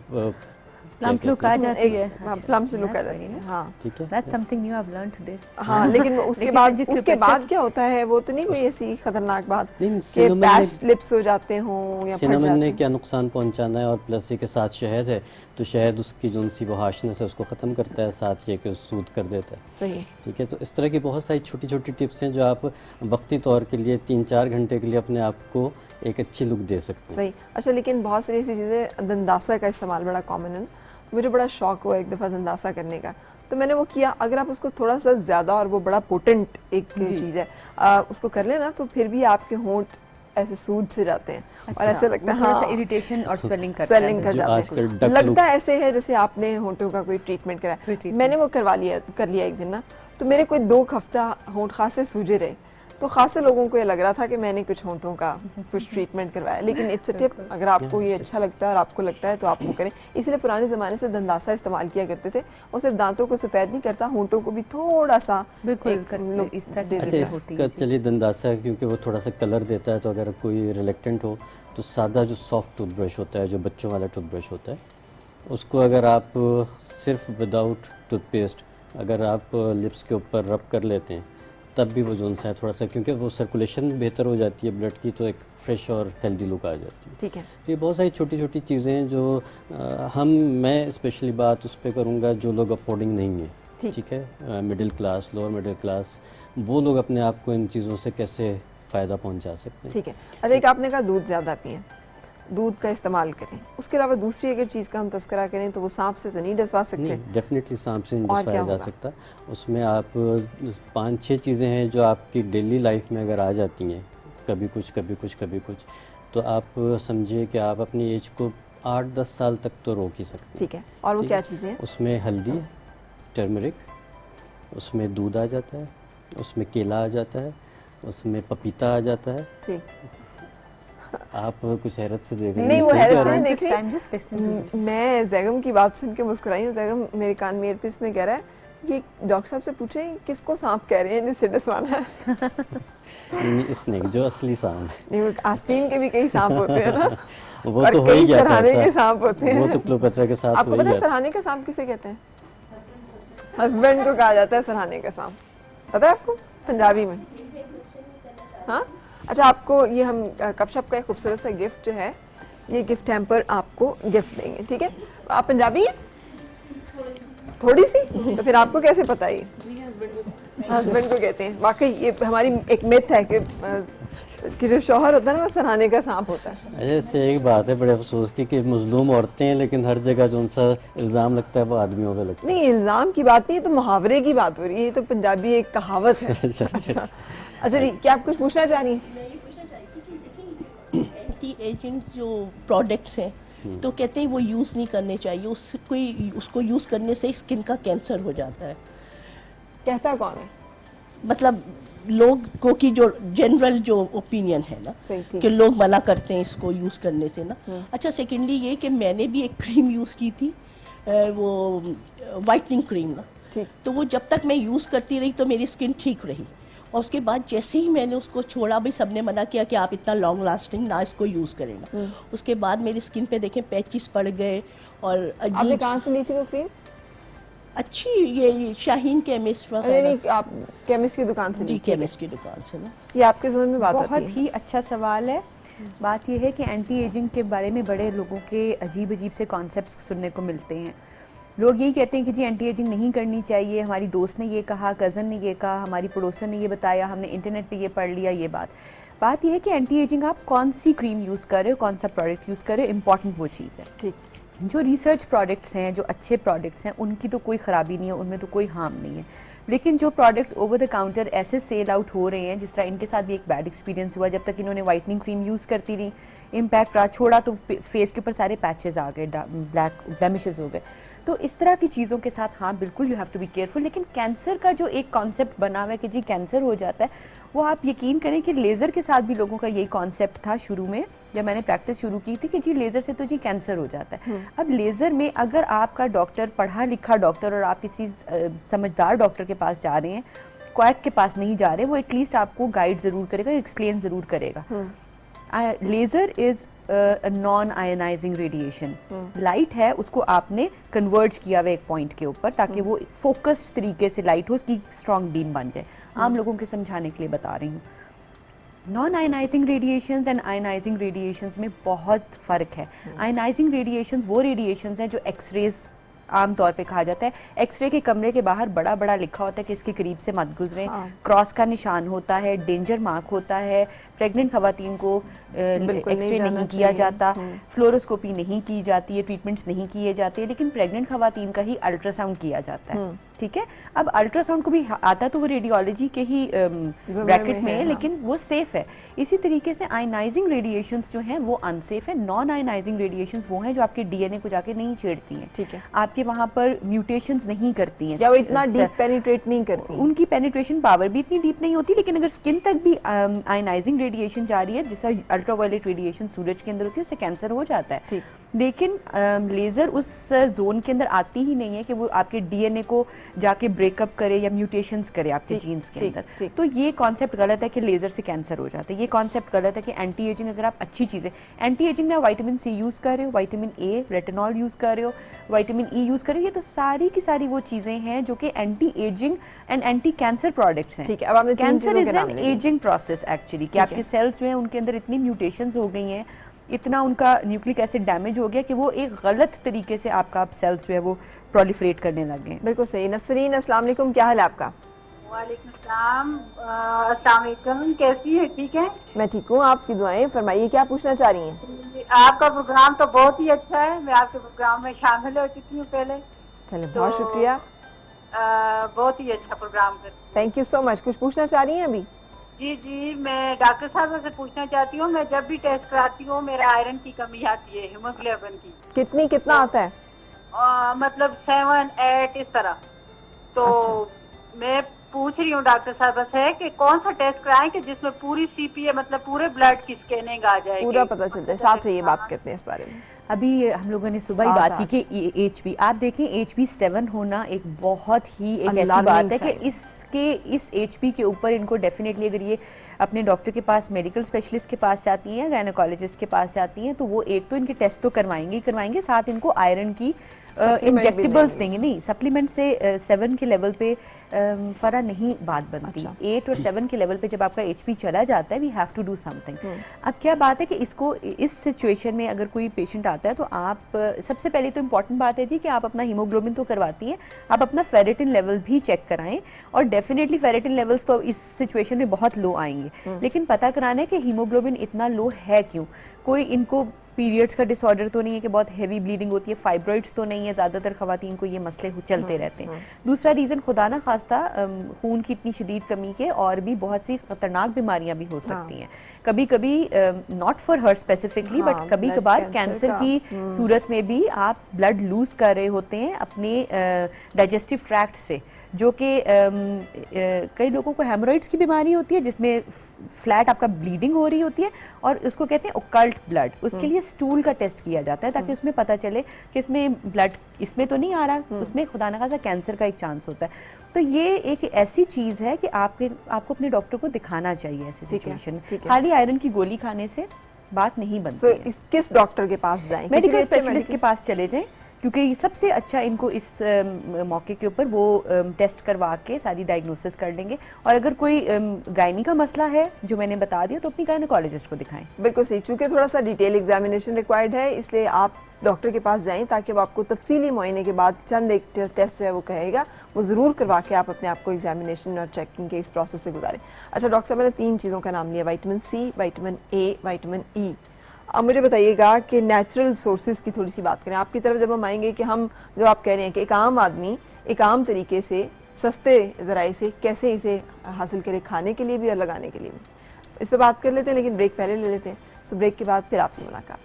प्लम्प लुक आ जाती है। प्लम से लुक आ जाती है। हाँ ठीक है। That's something new I have learn today. हाँ, लेकिन उसके लेकिन बाद जो उसके clip बाद अच्छा- क्या होता है, वो तो नहीं कोई ऐसी खतरनाक बात नहीं, कि cinnamon पैच लिप्स हो जाते हों या फट सिनेमन जाते ने हैं। क्या नुकसान पहुंचाना है, और प्लस ये के साथ शहद है, तो शहद उसकी जो सी वो हार्शनेस है उसको ख़त्म करता है, साथ ये कि सूद कर देता है। सही। ठीक है, तो इस तरह की बहुत सारी छोटी छोटी टिप्स हैं जो आप वक्ती तौर के लिए 3-4 घंटे के लिए अपने आप को एक अच्छी लुक दे सकते हैं। सही। अच्छा, लेकिन बहुत सारी ऐसी चीज़ें, दंदासा का इस्तेमाल बड़ा कॉमन है ना, मुझे बड़ा शौक हुआ एक दफ़ा दंदासा करने का, तो मैंने वो किया। अगर आप उसको थोड़ा सा ज़्यादा, और वो बड़ा पोटेंट एक चीज़ है, उसको कर लेना तो फिर भी आपके होंठ ऐसे सूज से जाते हैं और ऐसे लगता है थोड़ा सा हाँ, इरिटेशन और स्वेलिंग करता स्वेलिंग है। कर जो जाते आजकल हैं। duck लगता look- ऐसे है जैसे आपने होंठों का कोई ट्रीटमेंट कोई कराया। treatment। मैंने वो कर लिया एक दिन ना, तो मेरे कोई 2 हफ्ता होंठ खासे सूजे रहे, तो खासे लोगों को ये लग रहा था कि मैंने कुछ होंठों का कुछ ट्रीटमेंट करवाया। लेकिन इट्स अ टिप, अगर आपको ये अच्छा लगता है और आपको लगता है तो आप वो करें। इसलिए पुराने ज़माने से दंदासा इस्तेमाल किया करते थे, वो सिर्फ दांतों को सफ़ेद नहीं करता, होंठों को भी थोड़ा सा बिल्कुल एक look इस तरह दे की देता अच्छा, है। चीज़ें होती इसका हैं। चलिए दंदासा है, क्योंकि वो थोड़ा सा कलर देता है, तो अगर कोई रिलेक्टेंट हो तो सादा जो सॉफ्ट टूथब्रश होता है, जो बच्चों वाला टूथब्रश होता है, उसको अगर आप सिर्फ विदाउट टूथपेस्ट अगर आप लिप्स के ऊपर रब कर लेते हैं, तब भी वो जोन सा है थोड़ा सा, क्योंकि वो सर्कुलेशन बेहतर हो जाती है ब्लड की, तो एक फ्रेश और हेल्दी लुक आ जाती है। ठीक है। ये बहुत सारी छोटी छोटी चीज़ें हैं जो मैं स्पेशली बात उस पर करूँगा जो लोग अफोर्डिंग नहीं है। ठीक। ठीक है, middle class, lower middle class, वो लोग अपने आप को इन चीज़ों से कैसे फ़ायदा पहुंचा सकते हैं। ठीक है। अरे एक आपने कहा दूध ज़्यादा पिएं, दूध का इस्तेमाल करें, उसके अलावा दूसरी अगर चीज़ का हम तस्करा करें तो वो सांप से तो नहीं डसवा सकते। नहीं, डेफिनेटली सांप से नहीं और डसवाया क्या जा होगा? सकता। उसमें आप 5-6 चीज़ें हैं जो आपकी डेली लाइफ में अगर आ जाती हैं, कभी कुछ कभी कुछ कभी कुछ, तो आप समझिए कि आप अपनी एज को 8-10 साल तक तो रोक ही सकते हैं। ठीक है। और वो ठीक क्या है। चीज़ें हैं? उसमें हल्दी, टर्मरिक, उसमें दूध आ जाता है, उसमें केला आ जाता है, उसमें पपीता आ जाता है। ठीक। आप कुछ हैरत से देख रहे हैं, नहीं, वो सही हैरत कह से रहा हूँ? नहीं देख रही। I'm just listening to you. मैं जैगम की बात सुन के मुस्कुराई हूँ। जैगम मेरे कान में ईयरपीस में कह रहा है कि डॉक्टर साहब से पूछें किसको सांप कह रहे हैं जिससे डसवाना है। नहीं, स्नेक जो असली सांप है। नहीं, वो आस्तीन के भी कई सांप होते हैं ना, वो और तो हो ही कई गया था सराहने के ऐसा। सांप होते हैं। वो तो क्लोपेट्रा के साथ आपको हो ही पता है गया। सराहने का सांप किसे कहते हैं? हस्बैंड को कहा जाता है सराहने का सांप। पता है आपको पंजाबी में? हाँ। अच्छा, आपको ये हम कपशप का एक खूबसूरत सा गिफ्ट जो है, ये गिफ्ट हैम्पर आपको गिफ्ट देंगे। ठीक है। आप पंजाबी हैं? थोड़ी सी? तो फिर आपको कैसे पता ये? हस्बैंड को कहते हैं। वाकई ये हमारी एक मिथ है कि जो शौहर होता है ना वो सराहने का सांप होता है। ऐसे एक बात है बड़े अफसोस की कि मजलूम औरतें हैं, लेकिन हर जगह जो उनसा इल्ज़ाम लगता है वो आदमियों पे लगता है। नहीं, इल्जाम की बात नहीं, ये तो मुहावरे की बात हो रही है। ये तो पंजाबी एक कहावत है। अच्छा, अच्छा। अच्छा जी, क्या आप कुछ पूछना चाह रही हैं? एंटी एजिंग जो प्रोडक्ट्स हैं तो कहते हैं वो यूज़ नहीं करने चाहिए, उसको यूज़ करने से स्किन का कैंसर हो जाता है। कहता कौन है? मतलब लोगों की जो जनरल जो ओपिनियन है ना सही, ठीक। कि लोग मना करते हैं इसको यूज़ करने से ना। अच्छा, सेकेंडली ये कि मैंने भी एक क्रीम यूज़ की थी, वो वाइटनिंग क्रीम ना, ठीक। तो वो जब तक मैं यूज़ करती रही तो मेरी स्किन ठीक रही, और उसके बाद जैसे ही मैंने उसको छोड़ा, भाई सबने मना किया कि आप इतना लॉन्ग लास्टिंग ना इसको यूज़ करें। उसके बाद मेरी स्किन पे देखें पैचेस पड़ गए और आपने अजीब कहाँ से ली थी वो क्रीम? अच्छी ये शाहीन केमिस्ट अरे वगैरह, नहीं, आप केमिस्ट की दुकान से जी ली थी? केमिस्ट की दुकान से ना। ये आपके जोन में बात आती बहुत है। ही अच्छा सवाल है। बात यह है कि एंटी एजिंग के बारे में बड़े लोगों के अजीब अजीब से कॉन्सेप्ट्स सुनने को मिलते हैं। लोग यही कहते हैं कि जी एंटी एजिंग नहीं करनी चाहिए, हमारी दोस्त ने ये कहा, कज़न ने ये कहा, हमारी पड़ोसन ने ये बताया, हमने इंटरनेट पे ये पढ़ लिया। ये बात यह है कि एंटी एजिंग आप कौन सी क्रीम यूज़ कर रहे हो, कौन सा प्रोडक्ट यूज़ कर रहे हो, इंपॉर्टेंट वो चीज़ है। ठीक। जो रिसर्च प्रोडक्ट्स हैं, जो अच्छे प्रोडक्ट्स हैं, उनकी तो कोई ख़राबी नहीं है, उनमें तो कोई हार्म नहीं है। लेकिन जो प्रोडक्ट्स ओवर द काउंटर ऐसे सेल आउट हो रहे हैं, जिस तरह इनके साथ भी एक बैड एक्सपीरियंस हुआ, जब तक इन्होंने वाइटनिंग क्रीम यूज़ करती रही, इम्पैक्ट रहा, छोड़ा तो फेस के ऊपर सारे पैचेस आ गए, ब्लैक ब्लेमिशेस हो गए। तो इस तरह की चीज़ों के साथ हाँ बिल्कुल you have to be careful. लेकिन कैंसर का जो एक कॉन्सेप्ट बना हुआ है कि जी कैंसर हो जाता है, वो आप यकीन करें कि लेज़र के साथ भी लोगों का यही कॉन्सेप्ट था शुरू में जब मैंने प्रैक्टिस शुरू की थी कि जी लेज़र से तो जी कैंसर हो जाता है। अब लेज़र में अगर आपका डॉक्टर पढ़ा लिखा डॉक्टर और आप किसी समझदार डॉक्टर के पास जा रहे हैं, क्वैक के पास नहीं जा रहे, वो एटलीस्ट आपको गाइड ज़रूर करेगा, एक्सप्लेन ज़रूर करेगा। Laser is non ionising radiation, light है उसको आपने कन्वर्ज किया हुआ एक पॉइंट के ऊपर ताकि वो फोकस्ड तरीके से लाइट हो, उसकी स्ट्रॉन्ग बीम बन जाए। आम लोगों के समझाने के लिए बता रही हूँ। Non ionising radiations and ionising radiations में बहुत फ़र्क है। आयनाइजिंग रेडिएशंस वो रेडिएशंस हैं जो एक्सरेज आम तौर पे कहा जाता है। एक्सरे के कमरे के बाहर बड़ा बड़ा लिखा होता है कि इसके करीब से मत गुजरें, क्रॉस का निशान होता है, डेंजर मार्क होता है, प्रेग्नेंट खवातीन को एक्सरे नहीं किया जाता, फ्लोरोस्कोपी नहीं की जाती है, ट्रीटमेंट्स नहीं किए जाते, लेकिन प्रेग्नेंट खवातीन का ही अल्ट्रासाउंड किया जाता है। ठीक है, अब अल्ट्रासाउंड को भी आता तो वो रेडियोलॉजी के ही ब्रैकेट में है, लेकिन वो सेफ है। इसी तरीके से आयनाइजिंग रेडिएशंस जो हैं वो अनसेफ है। नॉन आयनाइजिंग रेडिएशंस वो हैं जो आपके डीएनए को जाके नहीं छेड़ती हैं, ठीक है, आपके वहाँ पर म्यूटेशंस नहीं करती हैं, या वो इतना डीप पेनिट्रेट नहीं करती, उनकी पेनिट्रेशन पावर भी इतनी डीप नहीं होती। लेकिन अगर स्किन तक भी आयनाइजिंग रेडिएशन जा रही है, जिसका अल्ट्रावायलेट रेडिएशन सूरज के अंदर होती है, उससे कैंसर हो जाता है। लेकिन लेज़र उस जोन के अंदर आती ही नहीं है कि वो आपके डीएनए को जाके ब्रेकअप करे या म्यूटेशंस करे आपके जीन्स के अंदर। तो ये कॉन्सेप्ट गलत है कि लेज़र से कैंसर हो जाता है। ये कॉन्सेप्ट गलत है कि एंटी एजिंग, अगर आप अच्छी चीज़ें एंटी एजिंग में विटामिन सी यूज़ कर रहे हो, विटामिन ए, रेटिनॉल यूज़ कर रहे हो, विटामिन ई यूज़ कर रहे हो, ये तो सारी की सारी वो चीज़ें हैं जो कि anti ageing and anti cancer products हैं। ठीक है, अब आपने cancer is an ageing process actually, कि आपके सेल्स जो हैं उनके अंदर इतनी म्यूटेशंस हो गई हैं, इतना उनका न्यूक्लिक एसिड डैमेज हो गया कि वो एक गलत तरीके से आपका आप सेल्स जो है वो प्रोलिफरेट करने लगे। बिल्कुल सही। नसरीन, अस्सलाम वालेकुम, क्या हाल है आपका? वालेकुम सलाम, अस्सलाम वालेकुम, कैसी है? ठीक है, मैं ठीक हूँ, आपकी दुआएं। फरमाइए, क्या पूछना चाह रही हैं? आपका प्रोग्राम तो बहुत ही अच्छा है। मैं आपके प्रोग्राम में शामिल हो चुकी हूँ पहले। चलिए, बहुत शुक्रिया, बहुत ही अच्छा प्रोग्राम है। Thank you so much. कुछ पूछना चाह रही हैं अभी? जी जी, मैं डॉक्टर साहब से पूछना चाहती हूँ, मैं जब भी टेस्ट कराती हूँ मेरा आयरन की कमी आती है, हीमोग्लोबिन की। कितना आता है? मतलब 7, 8 इस तरह। तो मैं पूछ रही हूँ डॉक्टर साहब से कि कौन सा टेस्ट कराएं कि जिसमें पूरी सीपीए मतलब पूरे ब्लड की स्कैनिंग आ जाए, पूरा पता चलता है। साथ रहिए, बात करते हैं इस बारे में। अभी हम लोगों ने सुबह ही बात की कि HP, आप देखें HP 7 होना एक बहुत ही एक ऐसी बात है कि इस HP के ऊपर इनको डेफिनेटली, अगर ये अपने डॉक्टर के पास, मेडिकल स्पेशलिस्ट के पास जाती हैं, गायनेकोलॉजिस्ट के पास जाती हैं, तो वो एक तो इनके टेस्ट तो करवाएंगे, साथ इनको आयरन की इंजेक्टेबल्स देंगे। नहीं, सप्लीमेंट से 7 के लेवल पे फरा नहीं बात बनती। 8 और 7 के लेवल पे जब आपका HP चला जाता है, we have to do something. अब क्या बात है कि इसको इस सिचुएशन में अगर कोई पेशेंट आता है तो आप सबसे पहले तो इम्पॉर्टेंट बात है जी कि आप अपना हीमोग्लोबिन तो करवाती हैं, आप अपना फेरेटिन लेवल भी चेक कराएं। और डेफिनेटली फेरेटिन लेवल्स तो इस सिचुएशन में बहुत लो आएंगे, लेकिन पता कराना है कि हीमोग्लोबिन इतना लो है क्यों। कोई इनको पीरियड्स का डिसऑर्डर तो नहीं है कि बहुत हैवी ब्लीडिंग होती है, फाइब्रॉइड्स तो नहीं है, ज़्यादातर खवातीन को ये मसले चलते रहते हैं। दूसरा रीज़न खुदा ना खास्ता खून की इतनी शदीद कमी के और भी बहुत सी खतरनाक बीमारियां भी हो सकती हैं। कभी कभी not for her specifically, but कभी कभार कैंसर की सूरत में भी आप ब्लड लूज कर रहे होते हैं अपने डाइजेस्टिव ट्रैक्ट से, जो कि कई लोगों को हेमोरॉइड्स की बीमारी होती है जिसमें फ्लैट आपका ब्लीडिंग हो रही होती है, और उसको कहते हैं ओकल्ट ब्लड। उसके लिए स्टूल का टेस्ट किया जाता है ताकि उसमें पता चले कि इसमें ब्लड इसमें तो नहीं आ रहा, उसमें खुदा न खासा कैंसर का एक चांस होता है। तो ये एक ऐसी चीज़ है कि आपको अपने डॉक्टर को दिखाना चाहिए ऐसी सिचुएशन में। खाली आयरन की गोली खाने से बात नहीं बनती है। किस डॉक्टर के पास जाएं? मेडिकल स्पेशलिस्ट के पास चले जाएं, क्योंकि सबसे अच्छा इनको इस मौके के ऊपर वो टेस्ट करवा के सारी डायग्नोसिस कर लेंगे। और अगर कोई गायनी का मसला है जो मैंने बता दिया तो अपनी गायनेकोलॉजिस्ट को दिखाएं। बिल्कुल सही, चूंकि थोड़ा सा डिटेल एग्जामिनेशन रिक्वायर्ड है, इसलिए आप डॉक्टर के पास जाएं ताकि वो आपको तफसीली मुआयने के बाद चंद एक टेस्ट है वो कहेगा, वो ज़रूर करवा के आप अपने आप को एग्जामिनेशन और चेकिंग के इस प्रोसेस से गुजारें। अच्छा डॉक्टर साहब, मैंने 3 चीज़ों का नाम लिया, vitamin C, vitamin A, vitamin E. अब मुझे बताइएगा कि नेचुरल सोर्सेज की थोड़ी सी बात करें। आपकी तरफ जब हम आएंगे कि हम जो आप कह रहे हैं कि एक आम आदमी एक आम तरीके से सस्ते ज़राए से कैसे इसे हासिल करे, खाने के लिए भी और लगाने के लिए भी, इस पर बात कर लेते हैं, लेकिन ब्रेक पहले ले लेते हैं। सो ब्रेक के बाद फिर आपसे मुलाकात।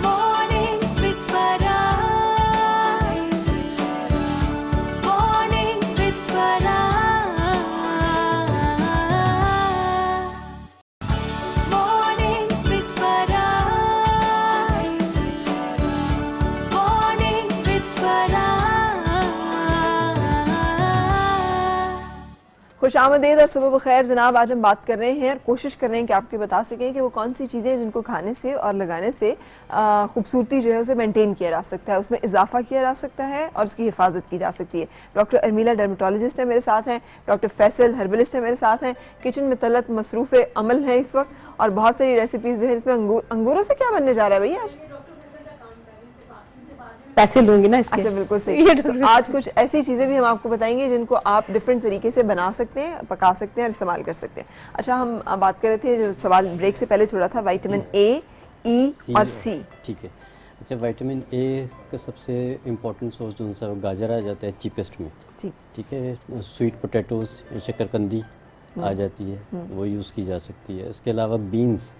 Morning with Farah. Morning with Farah. Morning with Farah. Morning with Farah. खुश आमदीद और सुबह बखैर जनाब। आज हम बात कर रहे हैं और कोशिश कर रहे हैं कि आपके बता सकें कि वो कौन सी चीज़ें जिनको खाने से और लगाने से खूबसूरती जो है उसे मेंटेन किया जा सकता है, उसमें इजाफा किया जा सकता है और उसकी हिफाजत की जा सकती है। डॉक्टर अर्मिला डर्मेटोलॉजिस्ट है मेरे साथ हैं, डॉक्टर फैसल हर्बलिस्ट है मेरे साथ हैं, किचन में तलत मसरूफ़ अमल है इस वक्त और बहुत सारी रेसिपीज़ जो है इसमें अंगूरों से क्या बनने जा रहा है भैया आज? पैसे लूंगी ना इसके। अच्छा बिल्कुल सही। So, आज कुछ ऐसी चीज़ें भी हम आपको बताएंगे जिनको आप डिफरेंट तरीके से बना सकते हैं, पका सकते हैं और इस्तेमाल कर सकते हैं। अच्छा हम बात कर रहे थे, जो सवाल ब्रेक से पहले छोड़ा था, विटामिन ए, ई और सी। ठीक है। अच्छा, विटामिन ए का सबसे इम्पोर्टेंट सोर्स जो सा गाजर आ जाता है चीपेस्ट में। ठीक। ठीक है। स्वीट पोटैटोज़, शकरकंदी आ जाती है, वो यूज़ की जा सकती है। इसके अलावा बीन्स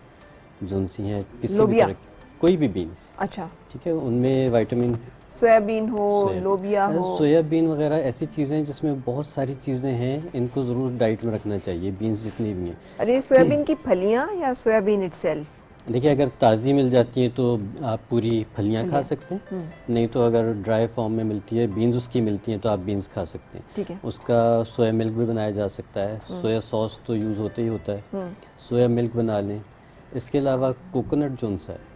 जो सी हैं, किसी भी लोबिया। तरह की, कोई भी बीन्स, अच्छा, ठीक है, उनमें विटामिन सोयाबीन हो, लोबिया हो, सोयाबीन वगैरह ऐसी चीज़ें हैं जिसमें बहुत सारी चीज़ें हैं, इनको ज़रूर डाइट में रखना चाहिए, बीन्स जितनी भी हैं। अरे सोयाबीन की फलियां या सोयाबीन इटसेल्फ? देखिए, अगर ताज़ी मिल जाती है तो आप पूरी फलियां खा सकते हैं, नहीं तो अगर ड्राई फॉर्म में मिलती है, बीन्स उसकी मिलती हैं, तो आप बीन्स खा सकते हैं। ठीक है। उसका सोया मिल्क भी बनाया जा सकता है, सोया सॉस तो यूज़ होता ही होता है, सोया मिल्क बना लें। इसके अलावा कोकोनट जो सा है,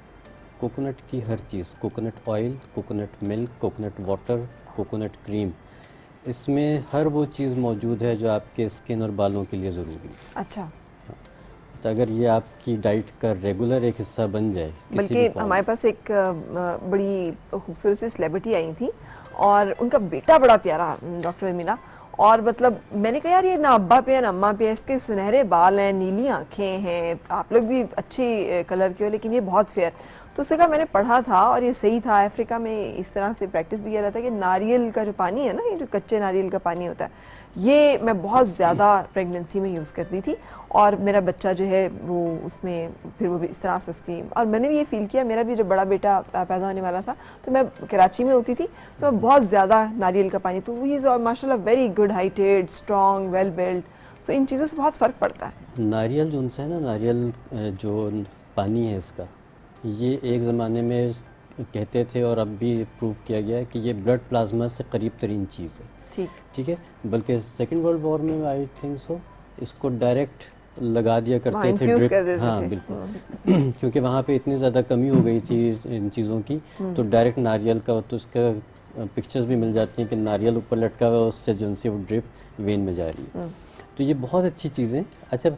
कोकोनट की हर चीज़, coconut oil, coconut milk, coconut water, coconut cream, इसमें हर वो चीज़ मौजूद है जो आपके स्किन और बालों के लिए ज़रूरी है। अच्छा, तो अगर ये आपकी डाइट का रेगुलर एक हिस्सा बन जाए, किसी बल्कि भी form हमारे पास एक बड़ी खूबसूरत सी सेलिब्रिटी आई थी और उनका बेटा बड़ा प्यारा, डॉक्टर अमीना, और मतलब मैंने कहा यार ये ना अब्बा पे है ना अम्मा पे है, इसके सुनहरे बाल हैं, नीली आंखें हैं, आप लोग भी अच्छी कलर के हो लेकिन ये बहुत फेयर। तो उससे कहा मैंने पढ़ा था और ये सही था, अफ्रीका में इस तरह से प्रैक्टिस भी किया जाता है कि नारियल का जो पानी है ना, ये जो कच्चे नारियल का पानी होता है, ये मैं बहुत ज़्यादा प्रेगनेंसी में यूज़ करती थी और मेरा बच्चा जो है वो उसमें फिर वो भी इस तरह से उसकी, और मैंने भी ये फील किया, मेरा भी जब बड़ा बेटा पैदा होने वाला था तो मैं कराची में होती थी तो मैं बहुत ज़्यादा नारियल का पानी, तो ही इज़ माशाल्लाह very good heighted, strong, well built. So इन चीज़ों से बहुत फ़र्क पड़ता है। नारियल जो उनसे है ना, नारियल जो पानी है इसका, ये एक ज़माने में कहते थे और अब भी प्रूव किया गया है कि ये ब्लड प्लाज्मा से करीब तरीन चीज़ है। ठीक। ठीक है। बल्कि सेकेंड वर्ल्ड वॉर में आई थिंक सो इसको डायरेक्ट लगा दिया करते थे, infuse ड्रिप। कर देते हाँ थे। बिल्कुल। क्योंकि वहाँ पे इतनी ज़्यादा कमी हो गई थी इन चीज़ों की, तो डायरेक्ट नारियल का, तो उसका पिक्चर्स भी मिल जाती हैं कि नारियल ऊपर लटका हुआ है, उससे जो सी वो ड्रिप वेन में जा रही है। तो ये बहुत अच्छी चीज़ें। अच्छा,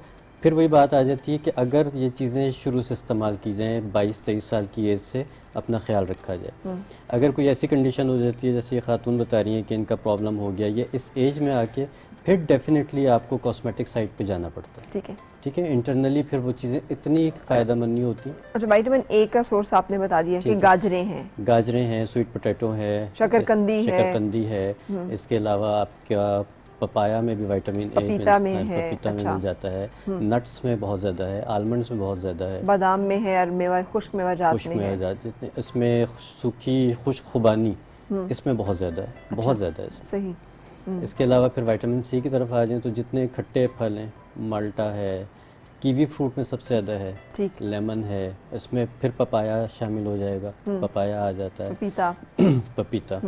फिर वही बात आ जाती है कि अगर ये चीज़ें शुरू से इस्तेमाल की जाएँ, 22-23 साल की एज से अपना ख्याल रखा जाए। अगर कोई ऐसी कंडीशन हो जाती है जैसे ये खातून बता रही हैं कि इनका प्रॉब्लम हो गया, ये इस एज में आके, फिर डेफिनेटली आपको कॉस्मेटिक साइड पे जाना पड़ता है। ठीक है। ठीक है। इंटरनली फिर वो चीज़ें इतनी फ़ायदेमंद नहीं होती। अच्छा, विटामिन ए का सोर्स आपने बता दिया कि ठीक है। गाजरें हैं, गाजरें हैं, स्वीट पोटैटो है, शकरकंदी है। इसके अलावा आपका पपाया में भी विटामिन ए पपीता में है। पपीता में अच्छा। मिल जाता है, नट्स में बहुत ज़्यादा है, आलमंड्स में बहुत ज़्यादा है, बादाम में है और मेवा, खुश्क मेवा जात खुश्क में में है। जाते, इसमें सूखी खुश्क खुबानी इसमें बहुत ज़्यादा है, बहुत ज़्यादा है इसमें। सही। इसके अलावा फिर विटामिन सी की तरफ आ जाएं तो जितने खट्टे फल हैं, माल्टा है, कीवी फ्रूट में सबसे ज़्यादा है, ठीक। लेमन है, इसमें फिर पपाया शामिल हो जाएगा, पपाया आ जाता है, पपीता। पपीता।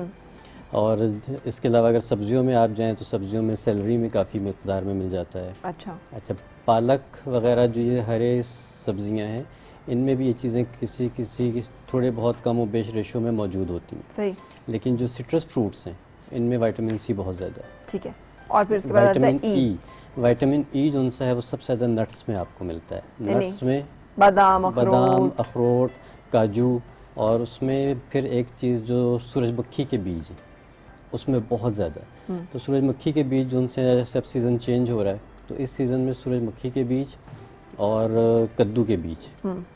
और इसके अलावा अगर सब्जियों में आप जाएं तो सब्जियों में सेलरी में काफ़ी मकदार में मिल जाता है। अच्छा। अच्छा, पालक वगैरह जो ये हरे सब्जियां हैं, इनमें भी ये चीज़ें किसी किसी थोड़े बहुत कम और बेश रेशो में मौजूद होती हैं। सही। लेकिन जो सिट्रस फ्रूट्स हैं, इनमें विटामिन सी बहुत ज़्यादा है। ठीक है। और फिर उसके बाद आता है विटामिन ई। ई। विटामिन ई जो सा है वो सबसे ज़्यादा नट्स में आपको मिलता है। नट्स में बादाम, बादाम, अखरोट। अखरोट, काजू, और उसमें फिर एक चीज़ जो सूरजमुखी के बीज हैं, उसमें बहुत ज़्यादा है। तो सूरजमुखी के बीज जो उनसे जैसे अब सीज़न चेंज हो रहा है, तो इस सीज़न में सूरजमुखी के बीज और कद्दू के बीज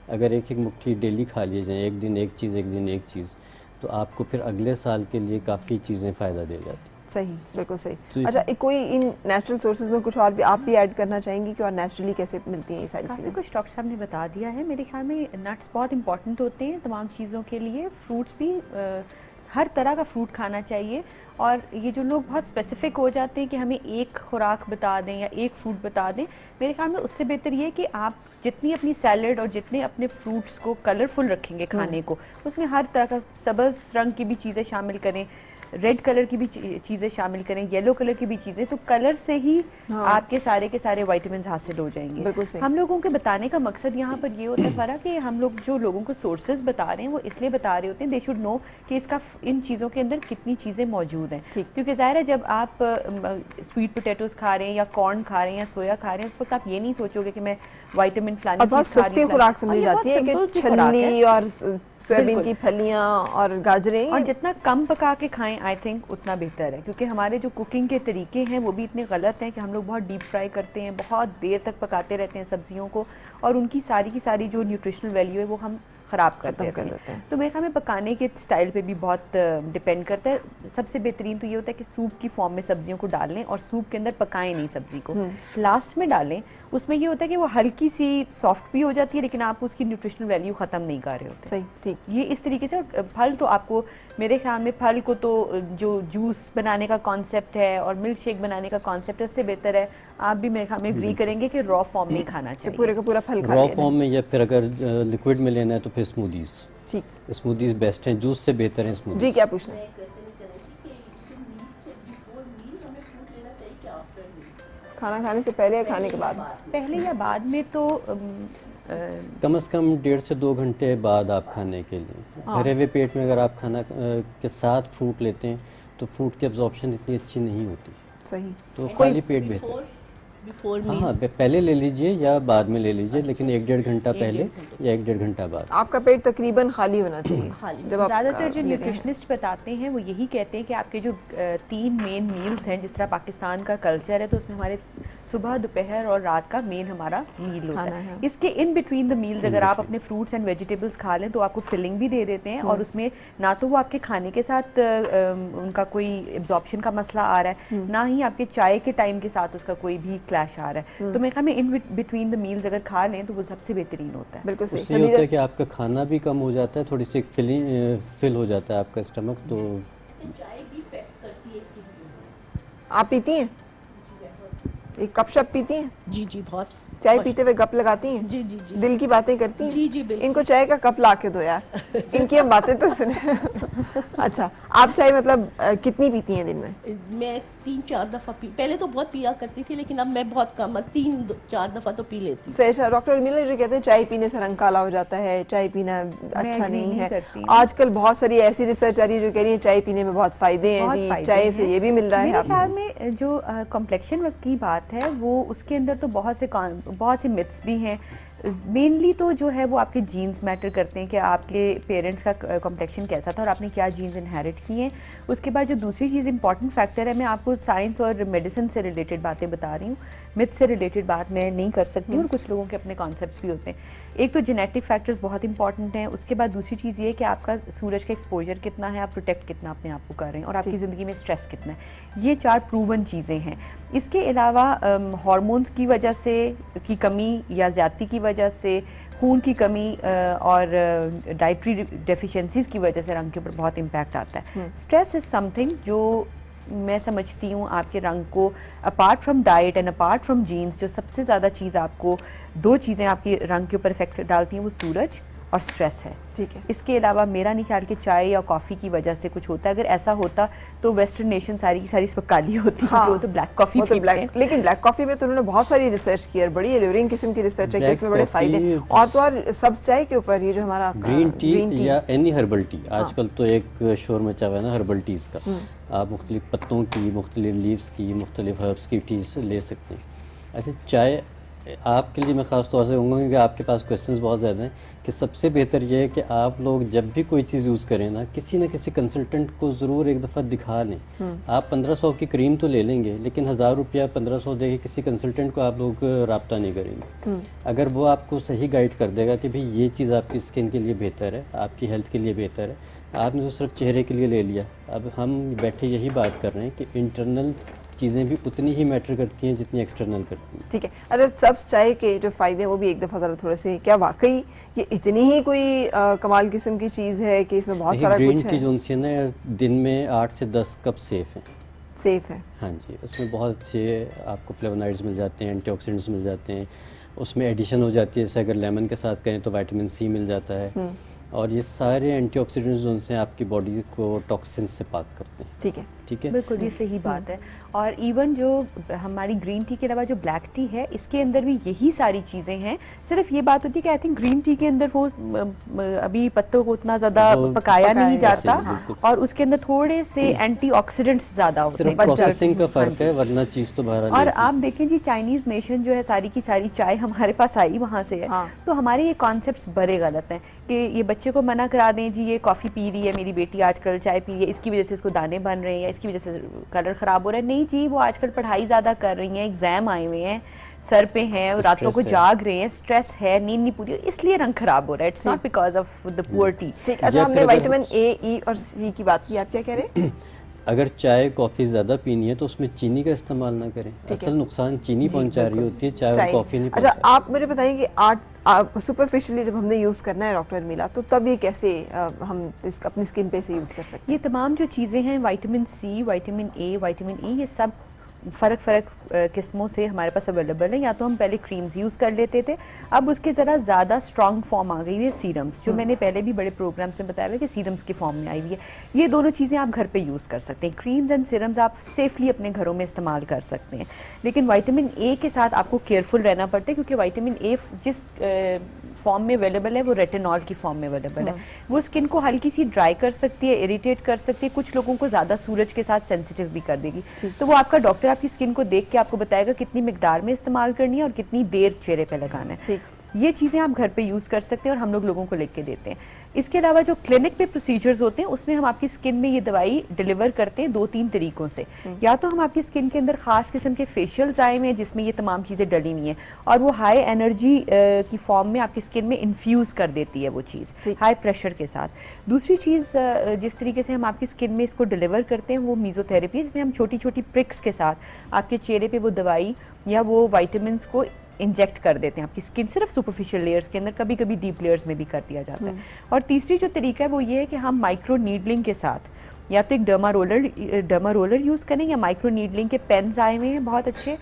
अगर एक एक मुट्ठी डेली खा लिए जाएँ, एक दिन एक चीज़, एक दिन एक चीज़, तो आपको फिर अगले साल के लिए काफ़ी चीज़ें फ़ायदा दे जाती हैं। सही, बिल्कुल सही। जी। अच्छा, कोई इन नेचुरल सोर्सेज में कुछ और भी आप भी ऐड करना चाहेंगी कि और नेचुरली कैसे मिलती हैं ये सारी काफ़ी चीज़ें? कुछ डॉक्टर साहब ने बता दिया है। मेरे ख्याल में नट्स बहुत इंपॉर्टेंट होते हैं तमाम चीज़ों के लिए। फ्रूट्स भी हर तरह का फ्रूट खाना चाहिए। और ये जो लोग बहुत स्पेसिफिक हो जाते हैं कि हमें एक खुराक बता दें या एक फ्रूट बता दें, मेरे ख्याल में उससे बेहतर ये है कि आप जितनी अपनी सैलड और जितने अपने फ्रूट्स को कलरफुल रखेंगे खाने को, उसमें हर तरह का सब्ज़ रंग की भी चीज़ें शामिल करें, रेड कलर की भी चीज़ें शामिल करें, येलो कलर की भी चीज़ें, तो कलर से ही आपके सारे के सारे विटामिन हासिल हो जाएंगे। बिल्कुल सही। हम लोगों के बताने का मकसद यहाँ पर ये होता है फ़रा कि हम लोग जो लोगों को सोर्सेज बता रहे हैं वो इसलिए बता रहे होते हैं, दे शुड नो कि इसका इन चीज़ों के अंदर कितनी चीज़ें मौजूद हैं। ठीक। क्योंकि ज़ाहिर है जब आप स्वीट पोटैटोज़ खा रहे हैं या कॉर्न खा रहे हैं या सोया खा रहे हैं, उस वक्त आप ये नहीं सोचोगे कि मैं विटामिन और फलानी बहुत चीज़ खा रही सस्ती हूँ, खुराक और समझी ये बहुत जाती है simple कि सी खुराक है। छलनी और सोयाबीन बिल्कुल। की फलियां और गाजरें, और जितना कम पका के खाएं आई थिंक उतना बेहतर है, क्योंकि हमारे जो कुकिंग के तरीके हैं वो भी इतने गलत हैं कि हम लोग बहुत डीप फ्राई करते हैं, बहुत देर तक पकाते रहते हैं सब्जियों को, और उनकी सारी की सारी जो न्यूट्रिशनल वैल्यू है वो हम ख़राब कर खत्म देते कर हैं। देते हैं। तो मेरे ख्याल में पकाने के स्टाइल पे भी बहुत डिपेंड करता है। सबसे बेहतरीन तो ये होता है कि सूप की फॉर्म में सब्जियों को डाल लें और सूप के अंदर पकाएं नहीं सब्जी को, लास्ट में डालें। उसमें ये होता है कि वो हल्की सी सॉफ्ट भी हो जाती है, लेकिन आप उसकी न्यूट्रिशनल वैल्यू ख़त्म नहीं कर रहे होते। सही, ठीक। ये इस तरीके से। और फल तो आपको, मेरे ख्याल में फल को तो जो जूस बनाने का कॉन्सेप्ट है और मिल्क शेक बनाने का कॉन्सेप्ट है, उससे बेहतर है आप भी मेरे ख्याल में एग्री करेंगे कि रॉ फॉर्म में खाना ये चाहिए। पूरे का पूरा फल खा रॉ लिया फॉर्म में, या फिर अगर लिक्विड में लेना है तो फिर स्मूदीज़। ठीक। स्मूदीज़ बेस्ट हैं, जूस से बेहतर हैं स्मूदीज़। जी, क्या पूछना है? खाना खाने से पहले या खाने के बाद? पहले या बाद में तो कम से कम 1.5 से 2 घंटे बाद आप खाने के लिए। भरे हुए पेट में अगर आप खाना के साथ फ्रूट लेते हैं तो फ्रूट की एब्जॉर्प्शन इतनी अच्छी नहीं होती, सही। तो खाली पेट बेहतर। बिफोर हाँ मील हाँ, पहले ले लीजिए या बाद में ले लीजिए, लेकिन 1-1.5 घंटा पहले या 1-1.5 घंटा बाद। आपका पेट तकरीबन खाली होना चाहिए खाली। जब आप ज़्यादातर जो लेते हैं। न्यूट्रिशनिस्ट बताते हैं वो यही कहते हैं कि आपके जो 3 मेन मील्स हैं, जिस तरह पाकिस्तान का कल्चर है तो उसमें हमारे सुबह, दोपहर और रात का मेन हमारा मील होता खाना है। है। इसके इन बिटवीन द मील्स अगर आप अपने फ्रूट्स एंड वेजिटेबल्स खा लें तो आपको फिलिंग भी दे देते हैं, और उसमें ना तो वो आपके खाने के साथ उनका कोई एब्जॉर्प्शन का मसला आ रहा है, ना ही आपके चाय के टाइम के साथ उसका कोई भी क्लैश आ रहा है। तो मेरे ख्याल में इन बिटवीन द मील्स अगर खा लें तो वो सबसे बेहतरीन होता है। बिल्कुल सही। उससे ये होता खदीजा, है कि आपका खाना भी कम हो जाता है, थोड़ी सी फिल हो जाता है आपका स्टमक। तो आप पीती हैं? एक कप शप पीती हैं? जी जी बहुत। चाय पीते हुए गप लगाती हैं? जी जी जी दिल की बातें करती हैं? जी जी बिल्कुल। इनको चाय का कप ला के दो यार, इनकी हम बातें तो सुने। अच्छा, आप चाय मतलब कितनी पीती हैं दिन में? मैं 3-4 दफ़ा पहले तो बहुत पिया करती थी, लेकिन अब मैं बहुत कम, 3-4 दफ़ा तो पी लेती हूँ। सही। डॉक्टर उर्मिला जी कहते हैं चाय पीने से रंग काला हो जाता है, चाय पीना अच्छा agree नहीं नहीं है। करती हूँ। आजकल बहुत सारी ऐसी रिसर्च आ रही है जो कह रही है चाय पीने में बहुत फायदे हैं बहुत जी, फायदे चाय से हैं। ये भी मिल रहा है मेरे आपको। ख्याल में जो कॉम्प्लेक्शन की बात है वो उसके अंदर तो बहुत से मिथ्स भी हैं। मेनली तो जो है वो आपके जीन्स मैटर करते हैं कि आपके पेरेंट्स का कॉम्प्लेक्शन कैसा था और आपने क्या जीन्स इनहेरिट किए हैं। उसके बाद जो दूसरी चीज़ इंपॉर्टेंट फैक्टर है, मैं आपको साइंस और मेडिसिन से रिलेटेड बातें बता रही हूँ, मिथ से रिलेटेड बात मैं नहीं कर सकती हूँ, और कुछ लोगों के अपने कॉन्सेप्ट्स भी होते हैं। एक तो जेनेटिक फैक्टर्स बहुत इंपॉर्टेंट हैं। उसके बाद दूसरी चीज़ ये है कि आपका सूरज का एक्सपोजर कितना है, आप प्रोटेक्ट कितना अपने आप को कर रहे हैं, और आपकी ज़िंदगी में स्ट्रेस कितना है। ये 4 प्रूवन चीज़ें हैं। इसके अलावा हार्मोन्स की वजह से की कमी या ज़्यादती की वजह से, खून की कमी और डाइटरी डेफिशिएंसीज की वजह से रंग के ऊपर बहुत इम्पैक्ट आता है। स्ट्रेस इज़ समथिंग जो मैं समझती हूँ आपके रंग को, apart from diet and apart from genes, जो सबसे ज़्यादा चीज़ आपको, 2 चीज़ें आपके रंग के ऊपर इफेक्ट डालती हैं, वो सूरज और स्ट्रेस है। ठीक है। इसके अलावा मेरा नहीं ख्याल कि चाय या कॉफ़ी की वजह से कुछ होता है। अगर ऐसा होता तो वेस्टर्न नेशन सारी की सारी इस वक्त काली होती है, वो तो ब्लैक कॉफ़ी वो तो पीते हैं। लेकिन ब्लैक कॉफी में तो उन्होंने बहुत सारी रिसर्च की है, बड़ी एल्यूरिंग किस्म की रिसर्च है कि Black इसमें बड़े फायदे हैं। coffee- और तो और सब्ज चाय के ऊपर ये जो हमारा ग्रीन ग्रीन टी या एनी हर्बल टी, आजकल तो एक शोर मचा हुआ है ना हर्बल टीज़ का। आप मुख्तलिफ पत्तों की, मुख्तलिफ लीव्स की, मुख्तलिफ हर्ब्स की टीज़ ले सकते हैं। ऐसे चाय आपके लिए मैं ख़ास तौर से कहूँगा कि आपके पास क्वेश्चंस बहुत ज़्यादा हैं, कि सबसे बेहतर ये है कि आप लोग जब भी कोई चीज़ यूज़ करें ना, किसी न किसी कंसल्टेंट को ज़रूर एक दफ़ा दिखा लें। आप 1500 की क्रीम तो ले लेंगे, लेकिन 1000 रुपया 1500 दे के किसी कंसल्टेंट को आप लोग रब्ता नहीं करेंगे। अगर वो आपको सही गाइड कर देगा कि भाई ये चीज़ आपकी स्किन के लिए बेहतर है, आपकी हेल्थ के लिए बेहतर है, आपने तो सिर्फ चेहरे के लिए ले लिया। अब हम बैठे यही बात कर रहे हैं कि इंटरनल चीज़ें भी उतनी ही मैटर करती हैं जितनी एक्सटर्नल करती हैं। ठीक है, अरे सब चाय के जो फ़ायदे हैं वो भी एक दफ़ा ज़रा थोड़े से, क्या वाकई ये इतनी ही कोई कमाल किस्म की चीज़ है कि इसमें बहुत सारा ग्रीन कुछ टी है? जो सी है ना, दिन में 8 से 10 कप सेफ़ है। सेफ है। हाँ जी, उसमें बहुत अच्छे आपको फ्लेवोनॉइड्स मिल जाते हैं, एंटीऑक्सीडेंट्स मिल जाते हैं, उसमें एडिशन हो जाती है, जैसे अगर लेमन के साथ करें तो विटामिन सी मिल जाता है, और ये सारे एंटीऑक्सीडेंट्स जो हैं आपकी बॉडी को टॉक्सिन से पाक करते हैं। ठीक है, ठीक है, बिल्कुल ये सही बात है। और इवन जो हमारी ग्रीन टी के अलावा जो ब्लैक टी है, इसके अंदर भी यही सारी चीज़ें हैं। सिर्फ ये बात होती है कि आई थिंक ग्रीन टी के अंदर वो अभी पत्तों को उतना ज़्यादा वो पकाया नहीं जाता, ऐसे ही, बिल्कुल। और उसके अंदर थोड़े से एंटीऑक्सीडेंट्स ज़्यादा होते सिर्फ हैं। प्रोसेसिंग का फ़र्क है, वरना चीज़ तो बाहर आ और जाती है। आप देखें जी, चाइनीज नेशन जो है सारी की सारी चाय हमारे पास आई वहाँ से है। हाँ। तो हमारे ये कॉन्सेप्ट्स बड़े गलत हैं कि ये बच्चे को मना करा दें जी, ये कॉफ़ी पी रही है मेरी बेटी आजकल, चाय पी रही है, इसकी वजह से इसको दाने बन रहे हैं या इसकी वजह से कलर ख़राब हो रहा है। नहीं जी, वो आजकल पढ़ाई ज़्यादा कर रही हैं, एग्ज़ाम आए हुए हैं, सर पे हैं, रातों को है। जाग रहे हैं, स्ट्रेस है, नींद नहीं पूरी, इसलिए रंग खराब हो रहा है। It's not because of the poor T. ठीक। अच्छा, या हमने फिर अगर- विटामिन ए, ई और सी की बात की, आप क्या कह रहे हैं? अगर चाय कॉफ़ी ज़्यादा पीनी है तो उसमें चीनी का इस्तेमाल ना करें। असल नुकसान चीनी पहुंचा रही होती है, चाय और कॉफ़ी नहीं अच्छा, पहुंचा। आप मुझे बताइए कि आप सुपरफिशियली जब हमने यूज़ करना है डॉक्टर मिला, तो तब ये कैसे हम अपनी स्किन पे से यूज़ कर सकते हैं? ये तमाम जो चीज़ें हैं, vitamin C, vitamin A, vitamin E, ये सब फ़र्क किस्मों से हमारे पास अवेलेबल है। या तो हम पहले क्रीम्स यूज़ कर लेते थे, अब उसके ज़रा ज़्यादा स्ट्रॉन्ग फॉर्म आ गई है सीरम्स, जो मैंने पहले भी बड़े प्रोग्राम्स में बताया हुआ है कि सीरम्स की फॉर्म में आई हुई है। ये दोनों चीज़ें आप घर पे यूज़ कर सकते हैं। क्रीम्स एंड सीरम्स आप सेफली अपने घरों में इस्तेमाल कर सकते हैं, लेकिन विटामिन ए के साथ आपको केयरफुल रहना पड़ता है, क्योंकि विटामिन ए जिस फॉर्म में अवेलेबल है वो रेटिनॉल की फॉर्म में अवेलेबल है। वो स्किन को हल्की सी ड्राई कर सकती है, इरिटेट कर सकती है, कुछ लोगों को ज़्यादा सूरज के साथ सेंसिटिव भी कर देगी। तो वो आपका डॉक्टर आपकी स्किन को देख के आपको बताएगा कितनी मिकदार में इस्तेमाल करनी है और कितनी देर चेहरे पे लगाना है। ठीक। ये चीज़ें आप घर पे यूज़ कर सकते हैं और हम लोगों को लिख के देते हैं। इसके अलावा जो क्लिनिक पे प्रोसीजर्स होते हैं, उसमें हम आपकी स्किन में ये दवाई डिलीवर करते हैं 2-3 तरीकों से। या तो हम आपकी स्किन के अंदर खास किस्म के फेशियल्स आए हुए हैं जिसमें ये तमाम चीज़ें डली हुई हैं, और वो हाई एनर्जी की फॉर्म में आपकी स्किन में इन्फ्यूज़ कर देती है वो चीज़ हाई प्रेशर के साथ। दूसरी चीज़ जिस तरीके से हम आपकी स्किन में इसको डिलीवर करते हैं वो मीज़ोथेरेपी है, जिसमें हम छोटी छोटी प्रिक्स के साथ आपके चेहरे पे वो दवाई या वो वाइटामिन्स को इंजेक्ट कर देते हैं आपकी स्किन, सिर्फ सुपरफिशियल लेयर्स के अंदर, कभी कभी डीप लेयर्स में भी कर दिया जाता है। और तीसरी जो तरीका है वो ये है कि हम माइक्रो नीडलिंग के साथ या तो एक डर्मा रोलर यूज़ करें, या माइक्रो नीडलिंग के पेन्स आए हुए हैं बहुत अच्छे,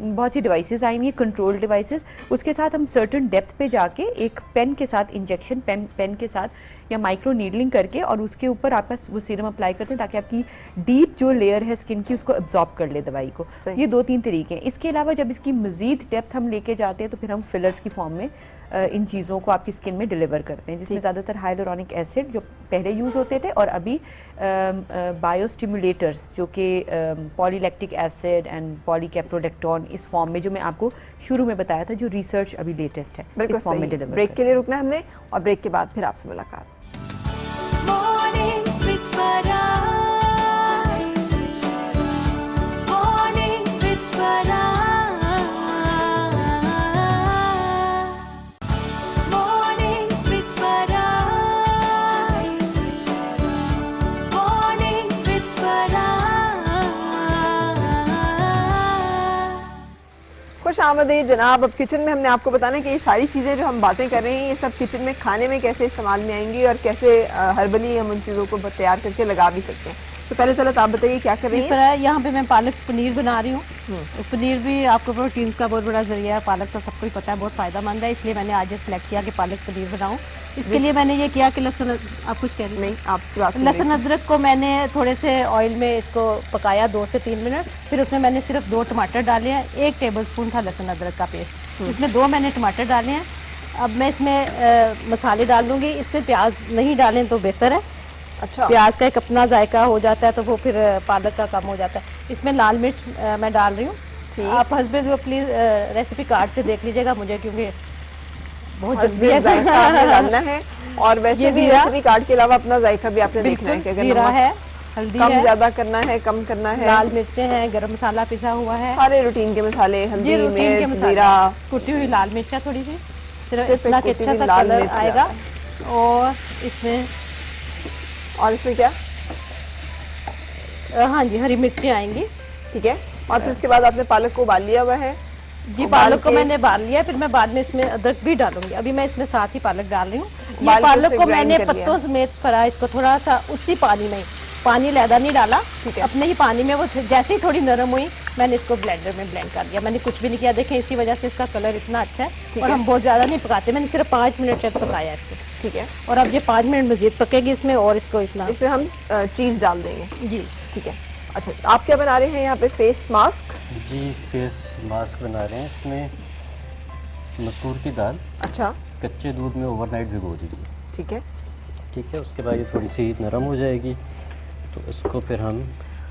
बहुत सी डिवाइसेस आई हुई हैं, कंट्रोल डिवाइसेस, उसके साथ हम सर्टेन डेप्थ पे जाके एक पेन के साथ इंजेक्शन पेन के साथ या माइक्रो नीडलिंग करके और उसके ऊपर आपका वो सीरम अप्लाई करते हैं ताकि आपकी डीप जो लेयर है स्किन की उसको एब्जॉर्ब कर ले दवाई को। सही। ये 2-3 तरीके हैं। इसके अलावा जब इसकी मज़ीद डेप्थ हम लेके जाते हैं तो फिर हम फिलर्स की फॉर्म में इन चीज़ों को आपकी स्किन में डिलीवर करते हैं, जिसमें ज़्यादातर हाइलोरॉनिक एसिड जो पहले यूज़ होते थे, और अभी बायोस्टिमुलेटर्स जो कि पॉलीलैक्टिक एसिड एंड पॉलीकैप्रोलेक्टोन इस फॉर्म में, जो मैं आपको शुरू में बताया था, जो रिसर्च अभी लेटेस्ट है, बिल्कुल इस फॉर्म में सही। डिलीवर ब्रेक के लिए रुकना है हमने, और ब्रेक के बाद फिर आपसे मुलाकात। Morning with Farah. Morning with Farah. Morning with Farah. Morning with Farah. खुश आमदीद जनाब। अब किचन में हमने आपको बताना है कि ये सारी चीज़ें जो हम बातें कर रहे हैं ये सब किचन में खाने में कैसे इस्तेमाल में आएंगी और कैसे हर्बली हम उन चीज़ों को तैयार करके लगा भी सकते हैं। तो पहले तलत आप बताइए क्या कर रही इस हैं? तरह यहाँ पे मैं पालक पनीर बना रही हूँ। पनीर भी आपको प्रोटीन का बहुत बड़ा जरिया है, पालक तो सबको ही पता है बहुत फायदेमंद है, इसलिए मैंने आज सिलेक्ट किया कि पालक पनीर बनाऊँ। इसके लिए मैंने ये किया कि लहसुन, आप कुछ कह रही हैं? नहीं, आपसे बात लहसुन अदरक को मैंने थोड़े से ऑयल में इसको पकाया 2 से 3 मिनट, फिर उसमें मैंने सिर्फ 2 टमाटर डाले हैं, 1 टेबलस्पून था लहसुन अदरक का पेस्ट, इसमें 2 मैंने टमाटर डाले हैं। अब मैं इसमें मसाले डाल दूँगी, इसमें प्याज नहीं डालें तो बेहतर है। अच्छा, प्याज का एक अपना जायका हो जाता है तो वो फिर पालक का कम हो जाता है। इसमें लाल मिर्च मैं डाल रही हूँ। आप हस्बैंड को प्लीज़ रेसिपी कार्ड से देख लीजिएगा मुझे, क्योंकि बहुत जल्दी हस्बी जायका आपने डालना है, और वैसे ये भी जीरा। रेसिपी कार्ड के अलावा अपना जायका भी आपने देखना है कि अगर जीरा नमक है, हल्दी कम है, ज्यादा करना है, कम करना है, लाल मिर्चें हैं, गरम मसाला पिसा हुआ है, सारे रूटीन के मसाले, हल्दी, जी रूटीन के मिर्च, मसाले, जीरा, कुटी हुई लाल मिर्च है थोड़ी सी, सिर्फ सिर्फ इतना एक कि कुटी अच्छा हुई सा लाल कलर मिर्च आएगा। और इसमें और इसमें क्या? हाँ जी, हरी मिर्ची आएंगी। ठीक है। और फिर उसके बाद आपने पालक को उबाल लिया हुआ है। जी, उबाल पालक को के- मैंने उबाल लिया, फिर मैं बाद में इसमें अदरक भी डालूंगी। अभी मैं इसमें साथ ही पालक डाल रही हूँ। उबाल ये के पालक उसे को grind मैंने कर लिया। पत्तों समेत फरा, इसको थोड़ा सा उसी पानी में, पानी लहदा नहीं डाला, ठीक है। अपने ही पानी में वो जैसे ही थोड़ी नरम हुई मैंने इसको ब्लेंडर में ब्लेंड कर दिया। मैंने कुछ भी नहीं किया, देखें इसी वजह से इसका कलर इतना अच्छा है। और है। हम बहुत ज़्यादा नहीं पकाते, मैंने सिर्फ 5 मिनट तक पकाया इसको। ठीक है। और अब ये 5 मिनट मजीद पकेगी इसमें, और इसको इतना। इसमें हम चीज डाल देंगे। जी, ठीक है। अच्छा, आप क्या बना रहे हैं यहाँ पे? Face mask. जी फेस मास्क बना रहे हैं। इसमें मसूर की दाल अच्छा, कच्चे दूध में ओवरनाइट भिगो दीजिए। ठीक है। ठीक है, उसके बाद ये थोड़ी सी नरम हो जाएगी तो इसको फिर हम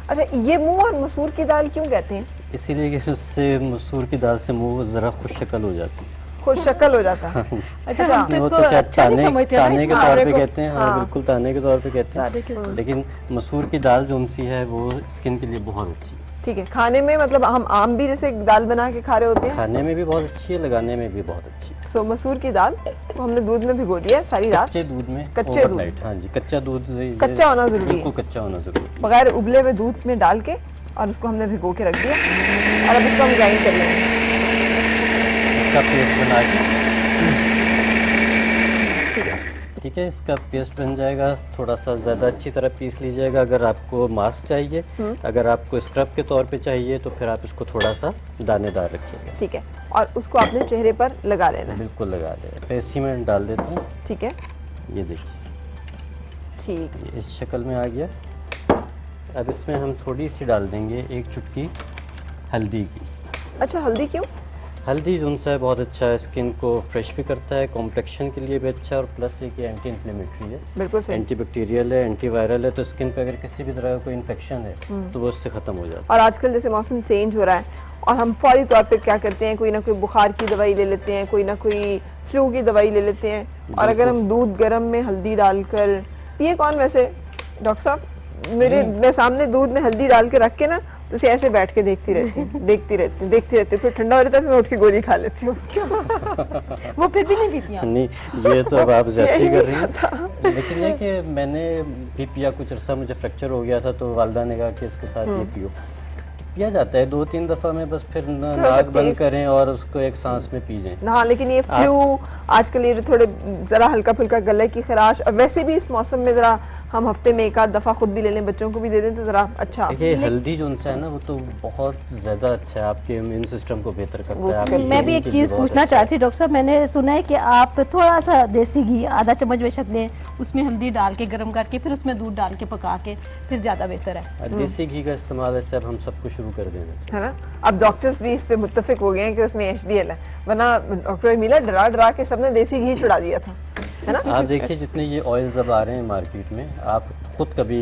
अच्छा, ये मूंग और मसूर की दाल क्यों कहते हैं? इसीलिए कि उससे मसूर की दाल से मुंह ज़रा खुश शक्ल हो जाती है। खुद शक्ल हो जाता है। अच्छा, हम तो वो इसको तो क्या अच्छा नहीं समझते ना, ताने के इस तौर मुहावरे पे को। कहते हैं। हाँ, बिल्कुल ताने के तौर पे कहते ताने के हैं। लेकिन मसूर की दाल जो सी है वो स्किन के लिए बहुत अच्छी है। ठीक है। खाने में मतलब हम आम भी जैसे दाल बना के खा रहे होते हैं। खाने में भी बहुत अच्छी है, लगाने में भी बहुत अच्छी है। सो मसूर की दाल को हमने दूध में भिगो दिया है सारी रात। कच्चे दूध में कच्चे दूध। ओवरनाइट। हाँ जी, कच्चा दूध ये कच्चा होना जरूरी है। बिल्कुल कच्चा होना जरूरी है। बगैर उबले हुए दूध में डाल के और उसको हमने भिगो के रख दिया और अब इसको हम ग्राइंड कर लेंगे। इसका पेस्ट बना के ठीक है। ठीक है, इसका पेस्ट बन जाएगा। थोड़ा सा ज़्यादा अच्छी तरह पीस लीजिएगा अगर आपको मास्क चाहिए। अगर आपको स्क्रब के तौर पे चाहिए तो फिर आप इसको थोड़ा सा दानेदार रखिएगा। ठीक है। और उसको अपने चेहरे पर लगा लेना है। बिल्कुल लगा दें। तो इसी में डाल देता हूँ। ठीक है। ये देखिए, ठीक। ये इस शक्ल में आ गया। अब इसमें हम थोड़ी सी डाल देंगे 1 चुटकी हल्दी की। अच्छा, हल्दी क्यों? हल्दी जो सा है बहुत अच्छा है, स्किन को फ्रेश भी करता है, कॉम्प्लेक्शन के लिए भी अच्छा है, और प्लस ये कि एंटी इन्फ्लेमेटरी है, बिल्कुल सही। एंटीबैक्टीरियल है, एंटीवायरल है। तो स्किन पे अगर किसी भी तरह का कोई इन्फेक्शन है तो वो उससे ख़त्म हो जाता है। और आजकल जैसे मौसम चेंज हो रहा है और हम फौरी तौर पे क्या करते हैं, कोई ना कोई बुखार की दवाई ले लेते हैं, कोई ना कोई फ्लू की दवाई ले लेते हैं। और अगर हम दूध गर्म में हल्दी डालकर पिए, कौन वैसे डॉक्टर साहब मैं सामने दूध में हल्दी डाल के रख के ना तो उसे ऐसे बैठ के देखती रहती हूँ देखती रहती हूँ, फिर ठंडा हो जाता है, फिर मैं उठ के गोली खा लेती हूँ। वो फिर भी नहीं पीती हैं। नहीं, ये तो अब आप ज्यादा यही कर रही हैं। लेकिन ये कि मैंने भी पिया, कुछ अर्सा मुझे फ्रैक्चर हो गया था तो वालदा ने कहा कि इसके साथ ये पियो। तो पिया जाता है 2-3 दफ़ा में, बस फिर नाक बंद करें और उसको एक सांस में पी जाएं। हाँ, लेकिन ये फ्लू आजकल ये जो थोड़े ज़रा हल्का फुल्का गले की खराश, और वैसे भी इस मौसम में ज़रा हम हफ्ते में 1 आध दफ़ा खुद भी ले लें, बच्चों को भी दे दें तो ज़रा अच्छा। देखिए, हल्दी जो है ना वो तो बहुत ज़्यादा अच्छा है, आपके इम्यून सिस्टम को बेहतर करता है। आपकी मैं भी kidney एक के लिए चीज़ बहुत पूछना अच्छा है। चाहती हूँ डॉक्टर साहब, मैंने सुना है कि आप थोड़ा सा देसी घी आधा चम्मच बेशक लें, उसमें हल्दी डाल के गर्म करके फिर उसमें दूध डाल के पका के फिर ज़्यादा बेहतर है। देसी घी का इस्तेमाल ऐसे अब हम सबको शुरू कर देना। है ना। अब डॉक्टर्स भी इस पे मुत्तफिक हो गए हैं कि उसमें HDL है, वरना डॉक्टर मिला डरा डरा के सबने देसी घी छुड़ा दिया था, है ना। आप देखिए जितने ये ऑयल्स अब आ रहे हैं मार्केट में, आप खुद कभी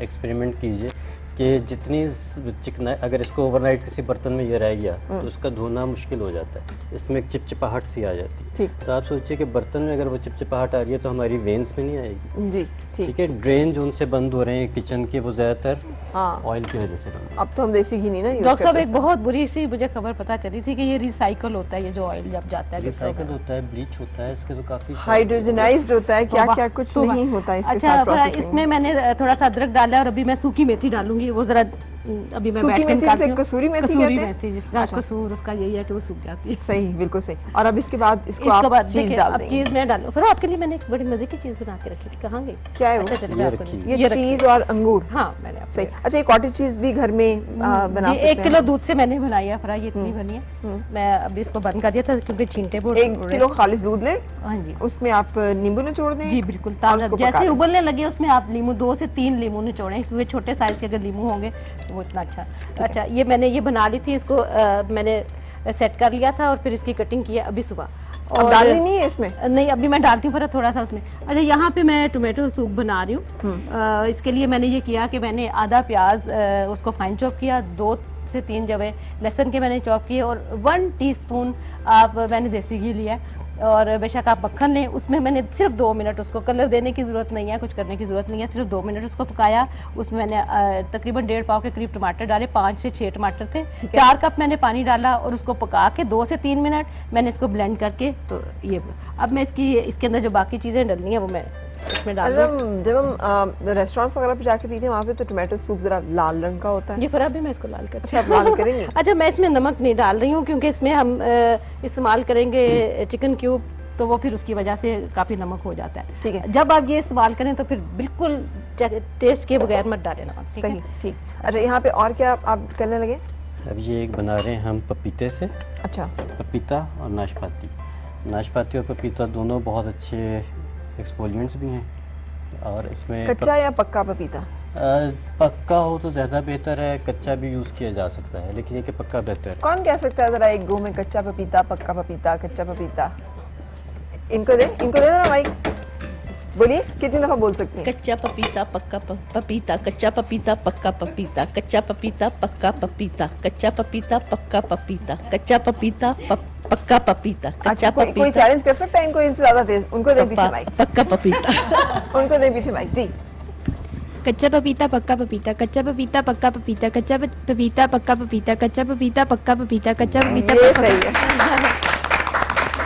एक्सपेरिमेंट कीजिए कि जितनी चिकना, अगर इसको ओवरनाइट किसी बर्तन में ये रह गया तो उसका धोना मुश्किल हो जाता है, इसमें एक चिपचिपाहट सी आ जाती है। ठीक। तो आप सोचिए कि बर्तन में अगर वो चिपचिपाहट आ रही है तो हमारी वेन्स में नहीं आएगी। जी ठीक। ठीक है, ड्रेन जो उनसे बंद हो रहे हैं किचन के, वो ज़्यादातर हाँ, ऑयल की वजह से बंद हो रहे हैं। अब तो हम देसी घी नहीं ना यूज डॉक्टर साहब, करते। एक बहुत बुरी सी मुझे खबर पता चली थी कि ये रिसाइकल होता है, ये जो ऑयल जब जाता है रिसाइकल होता है, ब्लीच होता है, इसके तो काफ़ी हाइड्रोजनाइज्ड होता है, क्या तो क्या वाह, कुछ तो वाह। नहीं होता इसके अच्छा, साथ फिर प्रोसेसिंग। इसमें मैंने थोड़ा सा अदरक डाला है और अभी मैं सूखी मेथी डालूंगी, वो जरा अभी मैं सूखी बैठ के मेथी निकालती जिसे हूँ। कसूरी मेथी कसूरी कहते हैं? मेथी जिसका अच्छा। कसूर उसका यही है कि वो सूख जाती है। सही, बिल्कुल सही। और अब इसके बाद इसको इसके आप बाद चीज देखिए, डाल अब देंगे। चीज मैं डालू, फिर आपके लिए मैंने एक बड़ी मजे की चीज बना के रखी थी, कहाँ गई? क्या है वो? अच्छा, चलिए, ये आपको रखी। नहीं- ये रखी। चीज और अंगूर। हाँ, मैंने आपको सही। अच्छा, ये कॉटेज चीज भी घर में बना जी, सकते 1 किलो हैं। दूध से मैंने बनाई है फ्राई, इतनी बनी है। मैं अभी इसको बंद कर दिया था क्योंकि छींटे बोल 1 किलो खालिस दूध लें, हाँ जी उसमें आप नींबू निचोड़ दें। जी बिल्कुल, और ताज़ा उसको जैसे पका लें। उबलने लगे उसमें आप लीमू 2 से 3 लीमू निचोड़ें, क्योंकि छोटे साइज के अगर लीमू होंगे तो वो इतना अच्छा। ये मैंने ये बना ली थी, इसको मैंने सेट कर लिया था और फिर इसकी कटिंग की है अभी सुबह। अब डालनी नहीं है इसमें? नहीं, अभी मैं डालती हूँ पर थोड़ा सा उसमें। अच्छा, यहाँ पे मैं टोमेटो सूप बना रही हूँ। इसके लिए मैंने ये किया कि मैंने आधा प्याज उसको फाइन चॉप किया, 2 से 3 जवे लहसुन के मैंने चॉप किए, और 1 टीस्पून आप मैंने देसी घी लिया है, और बेशक आप मक्खन लें। उसमें मैंने सिर्फ 2 मिनट, उसको कलर देने की ज़रूरत नहीं है, कुछ करने की ज़रूरत नहीं है, सिर्फ 2 मिनट उसको पकाया। उसमें मैंने तकरीबन 1.5 पाव के करीब टमाटर डाले, 5 से 6 टमाटर थे, 4 कप मैंने पानी डाला और उसको पका के 2 से 3 मिनट मैंने इसको ब्लेंड करके, तो ये अब मैं इसके अंदर जो बाकी चीज़ें डालनी है वो मैं इसमें डाल अच्छा, दूँ। जब हम रेस्टोरेंट्स वगैरह पे जाके पीते हैं वहाँ पे तो टोमेटो सूप जरा लाल रंग का होता है। जी फिर अभी मैं इसको लाल करती अच्छा, आप लाल करेंगी? अच्छा, मैं इसमें नमक नहीं डाल रही हूँ क्योंकि इसमें हम इस्तेमाल करेंगे चिकन क्यूब, तो वो फिर उसकी वजह से काफ़ी नमक हो जाता है। ठीक है। जब आप ये इस्तेमाल करें तो फिर बिल्कुल टेस्ट के बगैर मत डालें नमक, ठीक है? सही, ठीक। अच्छा, यहाँ पे और क्या आप करने लगे? अब ये एक बना रहे हैं हम पपीते से, अच्छा, पपीता और नाशपाती। नाशपाती और पपीता दोनों बहुत अच्छे एक्सफोलिएंट्स भी हैं और इसमें कच्चा या पक्का पपीता? पक्का हो तो ज़्यादा बेहतर है, कच्चा भी यूज़ किया जा सकता है, लेकिन ये कि पक्का बेहतर है। कौन कह सकता है जरा एक गो में कच्चा पपीता, पक्का पपीता, कच्चा पपीता? इनको दे देना माइक। बोलिए, कितनी दफा बोल सकती हैं? कच्चा पपीता पक्का पपीता, कच्चा पपीता पक्का पपीता, कच्चा पपीता पक्का पपीता, कच्चा पपीता पक्का पपीता, कच्चा पपीता पक्का पपीता, कच्चा अच्छा, कोई पपीता चैलेंज कर सकता है इनको इनसे ज्यादा तेज? उनको दे पीछे माइक, पक्का पपीता। उनको दे पीछे माइक जी। कच्चा पपीता पक्का पपीता, कच्चा पपीता पक्का पपीता, कच्चा पपीता पक्का पपीता, कच्चा पपीता पक्का पपीता, कच्चा पपीता ये पक्का सही है।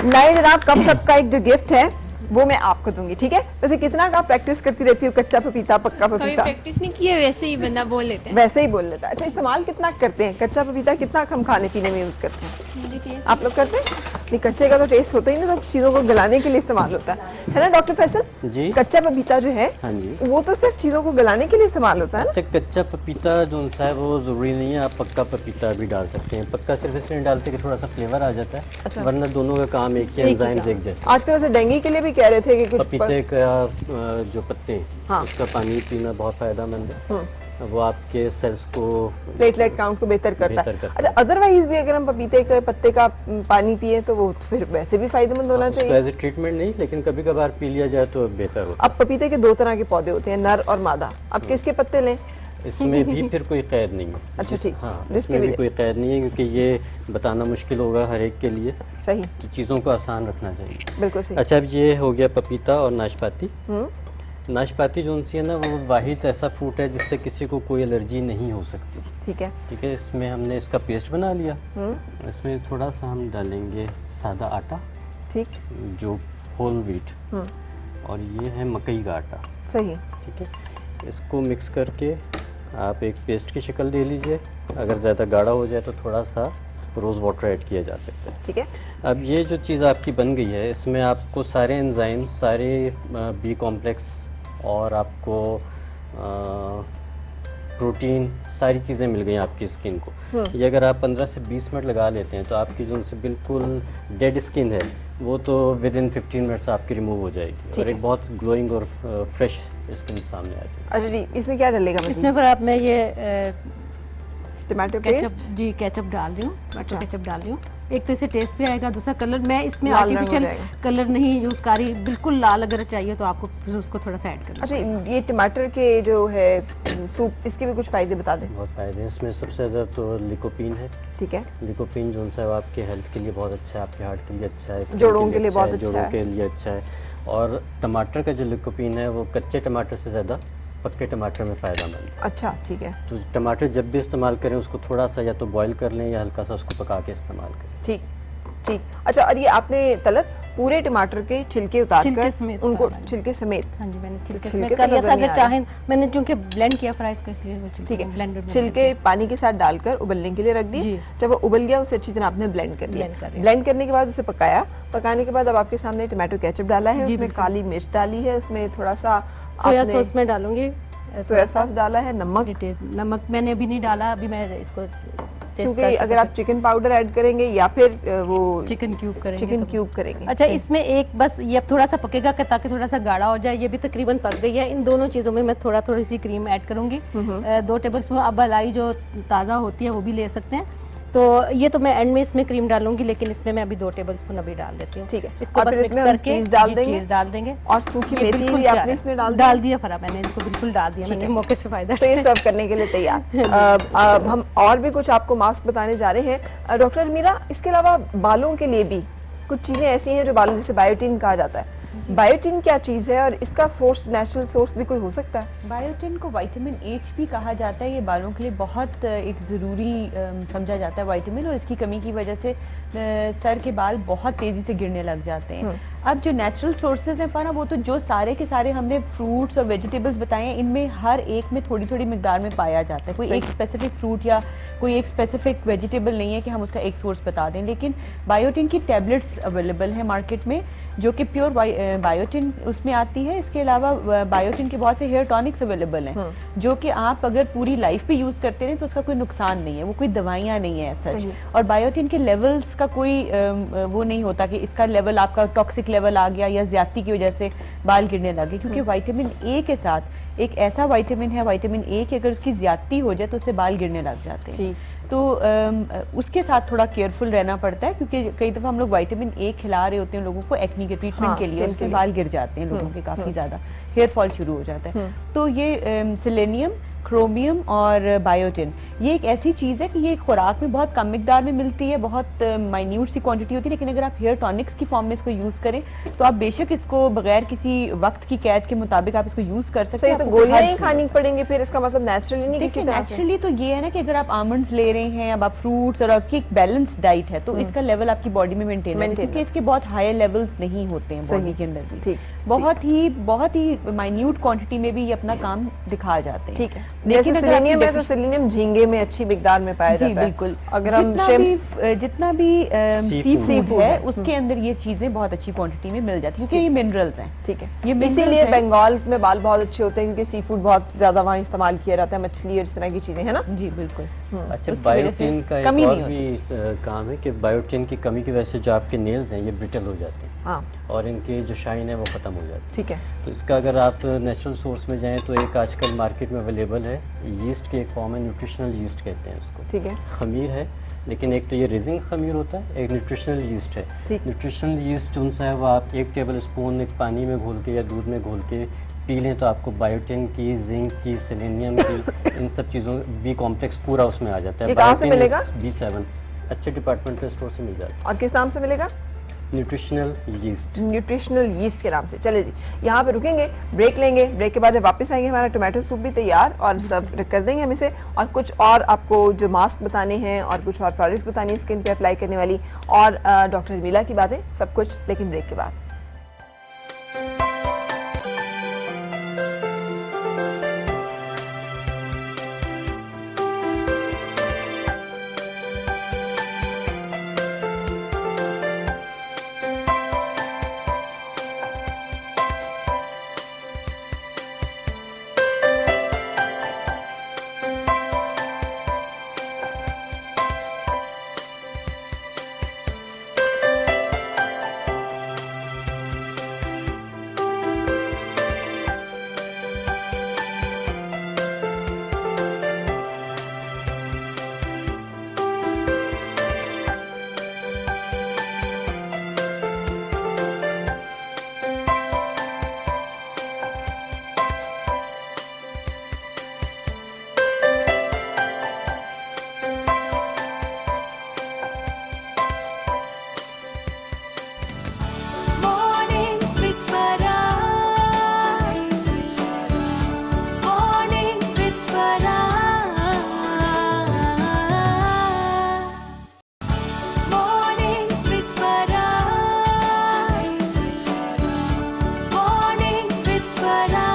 लाइए जनाब, कप शप का एक जो गिफ्ट है वो मैं आपको दूंगी, ठीक है? वैसे कितना का प्रैक्टिस करती रहती हूँ कच्चा पपीता, पक्का कभी पपीता? प्रैक्टिस नहीं की है, वैसे ही बंदा बोल लेते हैं। वैसे ही बोल लेता है। अच्छा, इस्तेमाल कितना करते हैं कच्चा पपीता? कितना हम खाने पीने में यूज करते हैं? मुझे टेस्ट आप लोग करते हैं? नहीं, कच्चे का तो टेस्ट होता ही नहीं, तो चीज़ों को गलाने के लिए इस्तेमाल होता है ना डॉक्टर फैसल? जी। कच्चा पपीता जो है हाँ जी। वो तो सिर्फ चीज़ों को गलाने के लिए इस्तेमाल होता है ना? अच्छा, कच्चा पपीता जो सा है वो ज़रूरी नहीं है, आप पक्का पपीता भी डाल सकते हैं। पक्का सिर्फ इसलिए डालते कि थोड़ा सा फ्लेवर आ जाता है, अच्छा। वरना दोनों का काम एक ही, एंजाइम्स एक जैसे। आजकल वैसे डेंगू के लिए भी कह रहे थे कि कुछ पपीते का जो पत्ते हैं हाँ। उसका पानी पीना बहुत फायदेमंद है, वो आपके सेल्स को प्लेटलेट काउंट को बेहतर करता बेहतर है। करता अच्छा, अदरवाइज भी अगर हम पपीते के पत्ते का पानी पिए तो वो फिर वैसे भी फायदेमंद होना उसको चाहिए। एज ए ट्रीटमेंट नहीं, लेकिन कभी कभार पी लिया जाए तो बेहतर होता अब पपीते के 2 तरह के पौधे होते हैं, नर और मादा। अब किसके पत्ते लें? है। इसमें भी फिर कोई कैद नहीं है। अच्छा, ठीक। हाँ, जिसके इसमें भी भी कोई कैद नहीं है, क्योंकि ये बताना मुश्किल होगा हर एक के लिए, सही, तो चीज़ों को आसान रखना चाहिए। बिल्कुल सही। अच्छा, अब ये हो गया पपीता और नाशपाती। हम्म, नाशपाती जो सी है ना, वो वाहिद ऐसा फ्रूट है जिससे किसी को कोई एलर्जी नहीं हो सकती। ठीक है। ठीक है, इसमें हमने इसका पेस्ट बना लिया। इसमें थोड़ा सा हम डालेंगे सादा आटा, ठीक, जो होल व्हीट, और ये है मकई का आटा। सही। ठीक है, इसको मिक्स करके आप एक पेस्ट की शक्ल दे लीजिए। अगर ज़्यादा गाढ़ा हो जाए तो थोड़ा सा रोज़ वाटर ऐड किया जा सकता है। ठीक है। अब ये जो चीज़ आपकी बन गई है, इसमें आपको सारे एंजाइम, सारे बी कॉम्प्लेक्स और आपको प्रोटीन, सारी चीज़ें मिल गई आपकी स्किन को। ये अगर आप 15 से 20 मिनट लगा लेते हैं तो आपकी जो उनसे बिल्कुल डेड स्किन है वो तो विद इन 15 मिनट्स आपकी रिमूव हो जाएगी और एक बहुत ग्लोइंग और फ्रेश स्किन सामने आ जाएगी। अच्छा जी, इसमें क्या डलेगा मज़ीद? इसमें फिर आप मैं ये टमाटो केचप, पेस्ट? जी केचप डाल रही हूँ, टमाटो अच्छा। केचप डाल रही हूँ। एक तो इससे टेस्ट भी आएगा, दूसरा कलर, मैं इसमें लाल रंग हो आर्टिफिशियल जाएगा। कलर नहीं यूज़ कर रही, बिल्कुल लाल अगर चाहिए तो आपको फिर उसको थोड़ा सा ऐड करना। अच्छा, ये टमाटर के जो है सूप, इसके भी कुछ फ़ायदे बता दें। बहुत फ़ायदे हैं इसमें। सबसे ज़्यादा तो लिकोपीन है। ठीक है। लिकोपीन जो है वो आपके हेल्थ के लिए बहुत अच्छा है, आपके हार्ट के लिए अच्छा है, skin जोड़ों के लिए बहुत अच्छा जोड़ों है। के लिए अच्छा है। और टमाटर का जो लिकोपीन है वो कच्चे टमाटर से ज़्यादा पक्के टमाटर में फ़ायदेमंद है। अच्छा, ठीक है। तो टमाटर जब भी इस्तेमाल करें उसको थोड़ा सा या तो बॉईल कर लें या हल्का सा उसको पका के इस्तेमाल करें। ठीक, ठीक। अच्छा, और ये आपने तलत पूरे टमाटर के छिलके उतार छिलके कर समेत उनको, उतारा है। छिलके समेत? हाँ जी, मैंने छिलके छिलके समेत तो कर लिया नज़र था। नहीं अगर आ रहे। चाहें, मैंने चूंकि ब्लेंड किया फ्राइज को, इसलिए वो ठीक है। ब्लेंडर में छिलके पानी के साथ डालकर उबलने के लिए रख दिए। जी। जब वो उबल गया उसे अच्छी तरह आपने ब्लेंड कर ब्लेंड कर लिया। लिया। ब्लेंड करने के बाद उसे पकाया। पकाने के बाद अब आपके सामने टमाटो केचप डाला है, जी, उसमें बिल्कुल। काली मिर्च डाली है, उसमें थोड़ा सा सोया आपने सॉस में डालूंगी, सोया सॉस डाला है, नमक, नमक मैंने अभी नहीं डाला, अभी मैं इसको टेस्ट क्योंकि कर अगर आप चिकन पाउडर ऐड करेंगे या फिर वो चिकन क्यूब करेंगे चिकन तो- क्यूब करेंगे। अच्छा, सही। इसमें एक बस ये अब थोड़ा सा पकेगा ताकि थोड़ा सा गाढ़ा हो जाए। ये भी तकरीबन पक गई है। इन दोनों चीज़ों में मैं थोड़ी सी क्रीम ऐड करूंगी। 2 टेबलस्पून। अब मलाई जो ताज़ा होती है वो भी ले सकते हैं। तो ये तो मैं एंड में इसमें क्रीम डालूंगी, लेकिन इसमें मैं अभी 2 टेबलस्पून अभी डाल देती हूँ। ठीक है। इसको और बस फिर मिक्स इसमें हम करके चीज़ डाल जी, देंगे? चीज़ डाल देंगे। और सूखी ये मेथी बिल्कुल भी तैयार आपने है। इसमें डाल डाल दिया फरा, मैंने इसको बिल्कुल डाल दिया, ठीक मैंने है। मौके से फायदा। तो ये सर्व करने के लिए तैयार। अब हम और भी कुछ आपको मास्क बताने जा रहे हैं डॉक्टर मीरा। इसके अलावा बालों के लिए भी कुछ चीज़ें ऐसी हैं जो बालों, जैसे बायोटिन कहा जाता है। बायोटिन क्या चीज़ है और इसका सोर्स, नेचुरल सोर्स भी कोई हो सकता है? बायोटिन को विटामिन एच भी कहा जाता है। ये बालों के लिए बहुत एक ज़रूरी समझा जाता है विटामिन, और इसकी कमी की वजह से सर के बाल बहुत तेज़ी से गिरने लग जाते हैं। अब जो नेचुरल सोर्सेज हैं फना, वो तो जो सारे के सारे हमने फ्रूट्स और वेजिटेबल्स बताए हैं, इनमें हर एक में थोड़ी थोड़ी मिकदार में पाया जाता है। कोई एक स्पेसिफिक फ्रूट या कोई एक स्पेसिफिक वेजिटेबल नहीं है कि हम उसका एक सोर्स बता दें। लेकिन बायोटिन की टैबलेट्स अवेलेबल है मार्केट में, जो कि प्योर बायोटिन उसमें आती है। इसके अलावा बायोटिन के बहुत से हेयर टॉनिक्स अवेलेबल हैं, जो कि आप अगर पूरी लाइफ पे यूज़ करते हैं तो उसका कोई नुकसान नहीं है, वो कोई दवाइयाँ नहीं है सच। और बायोटिन के लेवल्स का कोई वो नहीं होता कि इसका लेवल आपका टॉक्सिक लेवल आ गया या ज्यादती की वजह से बाल गिरने लगे, क्योंकि विटामिन ए के साथ एक ऐसा विटामिन है, विटामिन ए की अगर उसकी ज्यादती हो जाए तो उससे बाल गिरने लग जाते हैं। तो उसके साथ थोड़ा केयरफुल रहना पड़ता है, क्योंकि कई दफ़ा हम लोग विटामिन ए खिला रहे होते हैं लोगों को एक्नी के ट्रीटमेंट के लिए, उसके बाल गिर जाते हैं लोगों के, काफ़ी ज़्यादा हेयर फॉल शुरू हो जाता है। तो ये सेलेनियम, क्रोमियम और बायोटिन ये एक ऐसी चीज़ है कि ये खुराक में बहुत कम मिकदार में मिलती है, बहुत माइन्यूट सी क्वांटिटी होती है, लेकिन अगर आप हेयर टॉनिक्स की फॉर्म में इसको यूज़ करें तो आप बेशक इसको बगैर किसी वक्त की कैद के मुताबिक आप इसको यूज़ कर सकते हैं। तो गोलियां ही खानी पड़ेंगी फिर, इसका मतलब नेचुरली नहीं किसी तरह से? नेचुरली तो ये है ना कि अगर आप आमंड्स ले रहे हैं, अब आप फ्रूट्स और आपकी एक बैलेंस डाइट है, तो इसका लेवल आपकी बॉडी में मेंटेन है, क्योंकि इसके बहुत हाई लेवल्स नहीं होते हैं बॉडी के अंदर भी, बहुत ही माइन्यूट क्वांटिटी में भी ये अपना काम दिखा जाते हैं। ठीक है, लेकिन सेलेनियम है तो सेलेनियम झींगे में अच्छी मिकदार में पाया जाता है। बिल्कुल, अगर हम जितना भी सी फूड है उसके अंदर ये चीजें बहुत अच्छी क्वांटिटी में मिल जाती है, क्योंकि ये मिनरल्स हैं। ठीक है, इसीलिए बंगाल में बाल बहुत अच्छे होते हैं, क्योंकि सी फूड बहुत ज्यादा वहाँ इस्तेमाल किया जाता है, मछली और इस तरह की चीजें, है ना? जी बिल्कुल। अच्छा, बायोटिन का एक और भी काम है कि बायोटिन की कमी की वजह से जो आपके नेल्स हैं ये ब्रिटल हो जाते हैं, और इनकी जो शाइन है वो ख़त्म हो जाती है। ठीक है, तो इसका अगर आप नेचुरल सोर्स में जाएं तो एक आजकल मार्केट में अवेलेबल है, यीस्ट की एक फॉर्म है, न्यूट्रिशनल यीस्ट कहते हैं उसको। ठीक है, खमीर है, लेकिन एक तो ये रेजिंग खमीर होता है, एक न्यूट्रिशनल यीस्ट है। न्यूट्रिशनल यीस्ट जो सा है वो आप 1 टेबल स्पून एक पानी में घोल के या दूध में घोल के पी लें तो आपको बायोटिन की, जिंक की, सेलेनियम की, इन सब चीज़ों बी कॉम्प्लेक्स पूरा उसमें आ जाता है। ये कहाँ से मिलेगा? B7 अच्छे डिपार्टमेंटल स्टोर से मिल जाता है। और किस नाम से मिलेगा? Nutritional yeast. न्यूट्रिशनल यीस्ट के नाम से। चले जी, यहाँ पे रुकेंगे, ब्रेक लेंगे, ब्रेक के बाद जब वापस आएंगे हमारा टोमेटो सूप भी तैयार और सर्व कर देंगे हम इसे, और कुछ और आपको जो मास्क बताने हैं और कुछ और प्रोडक्ट्स बतानी है स्किन पे अप्लाई करने वाली, और डॉक्टर मीला की बातें, सब कुछ, लेकिन ब्रेक के बाद। Morning with Farah. Morning with Farah. Morning with Farah. Morning with Farah.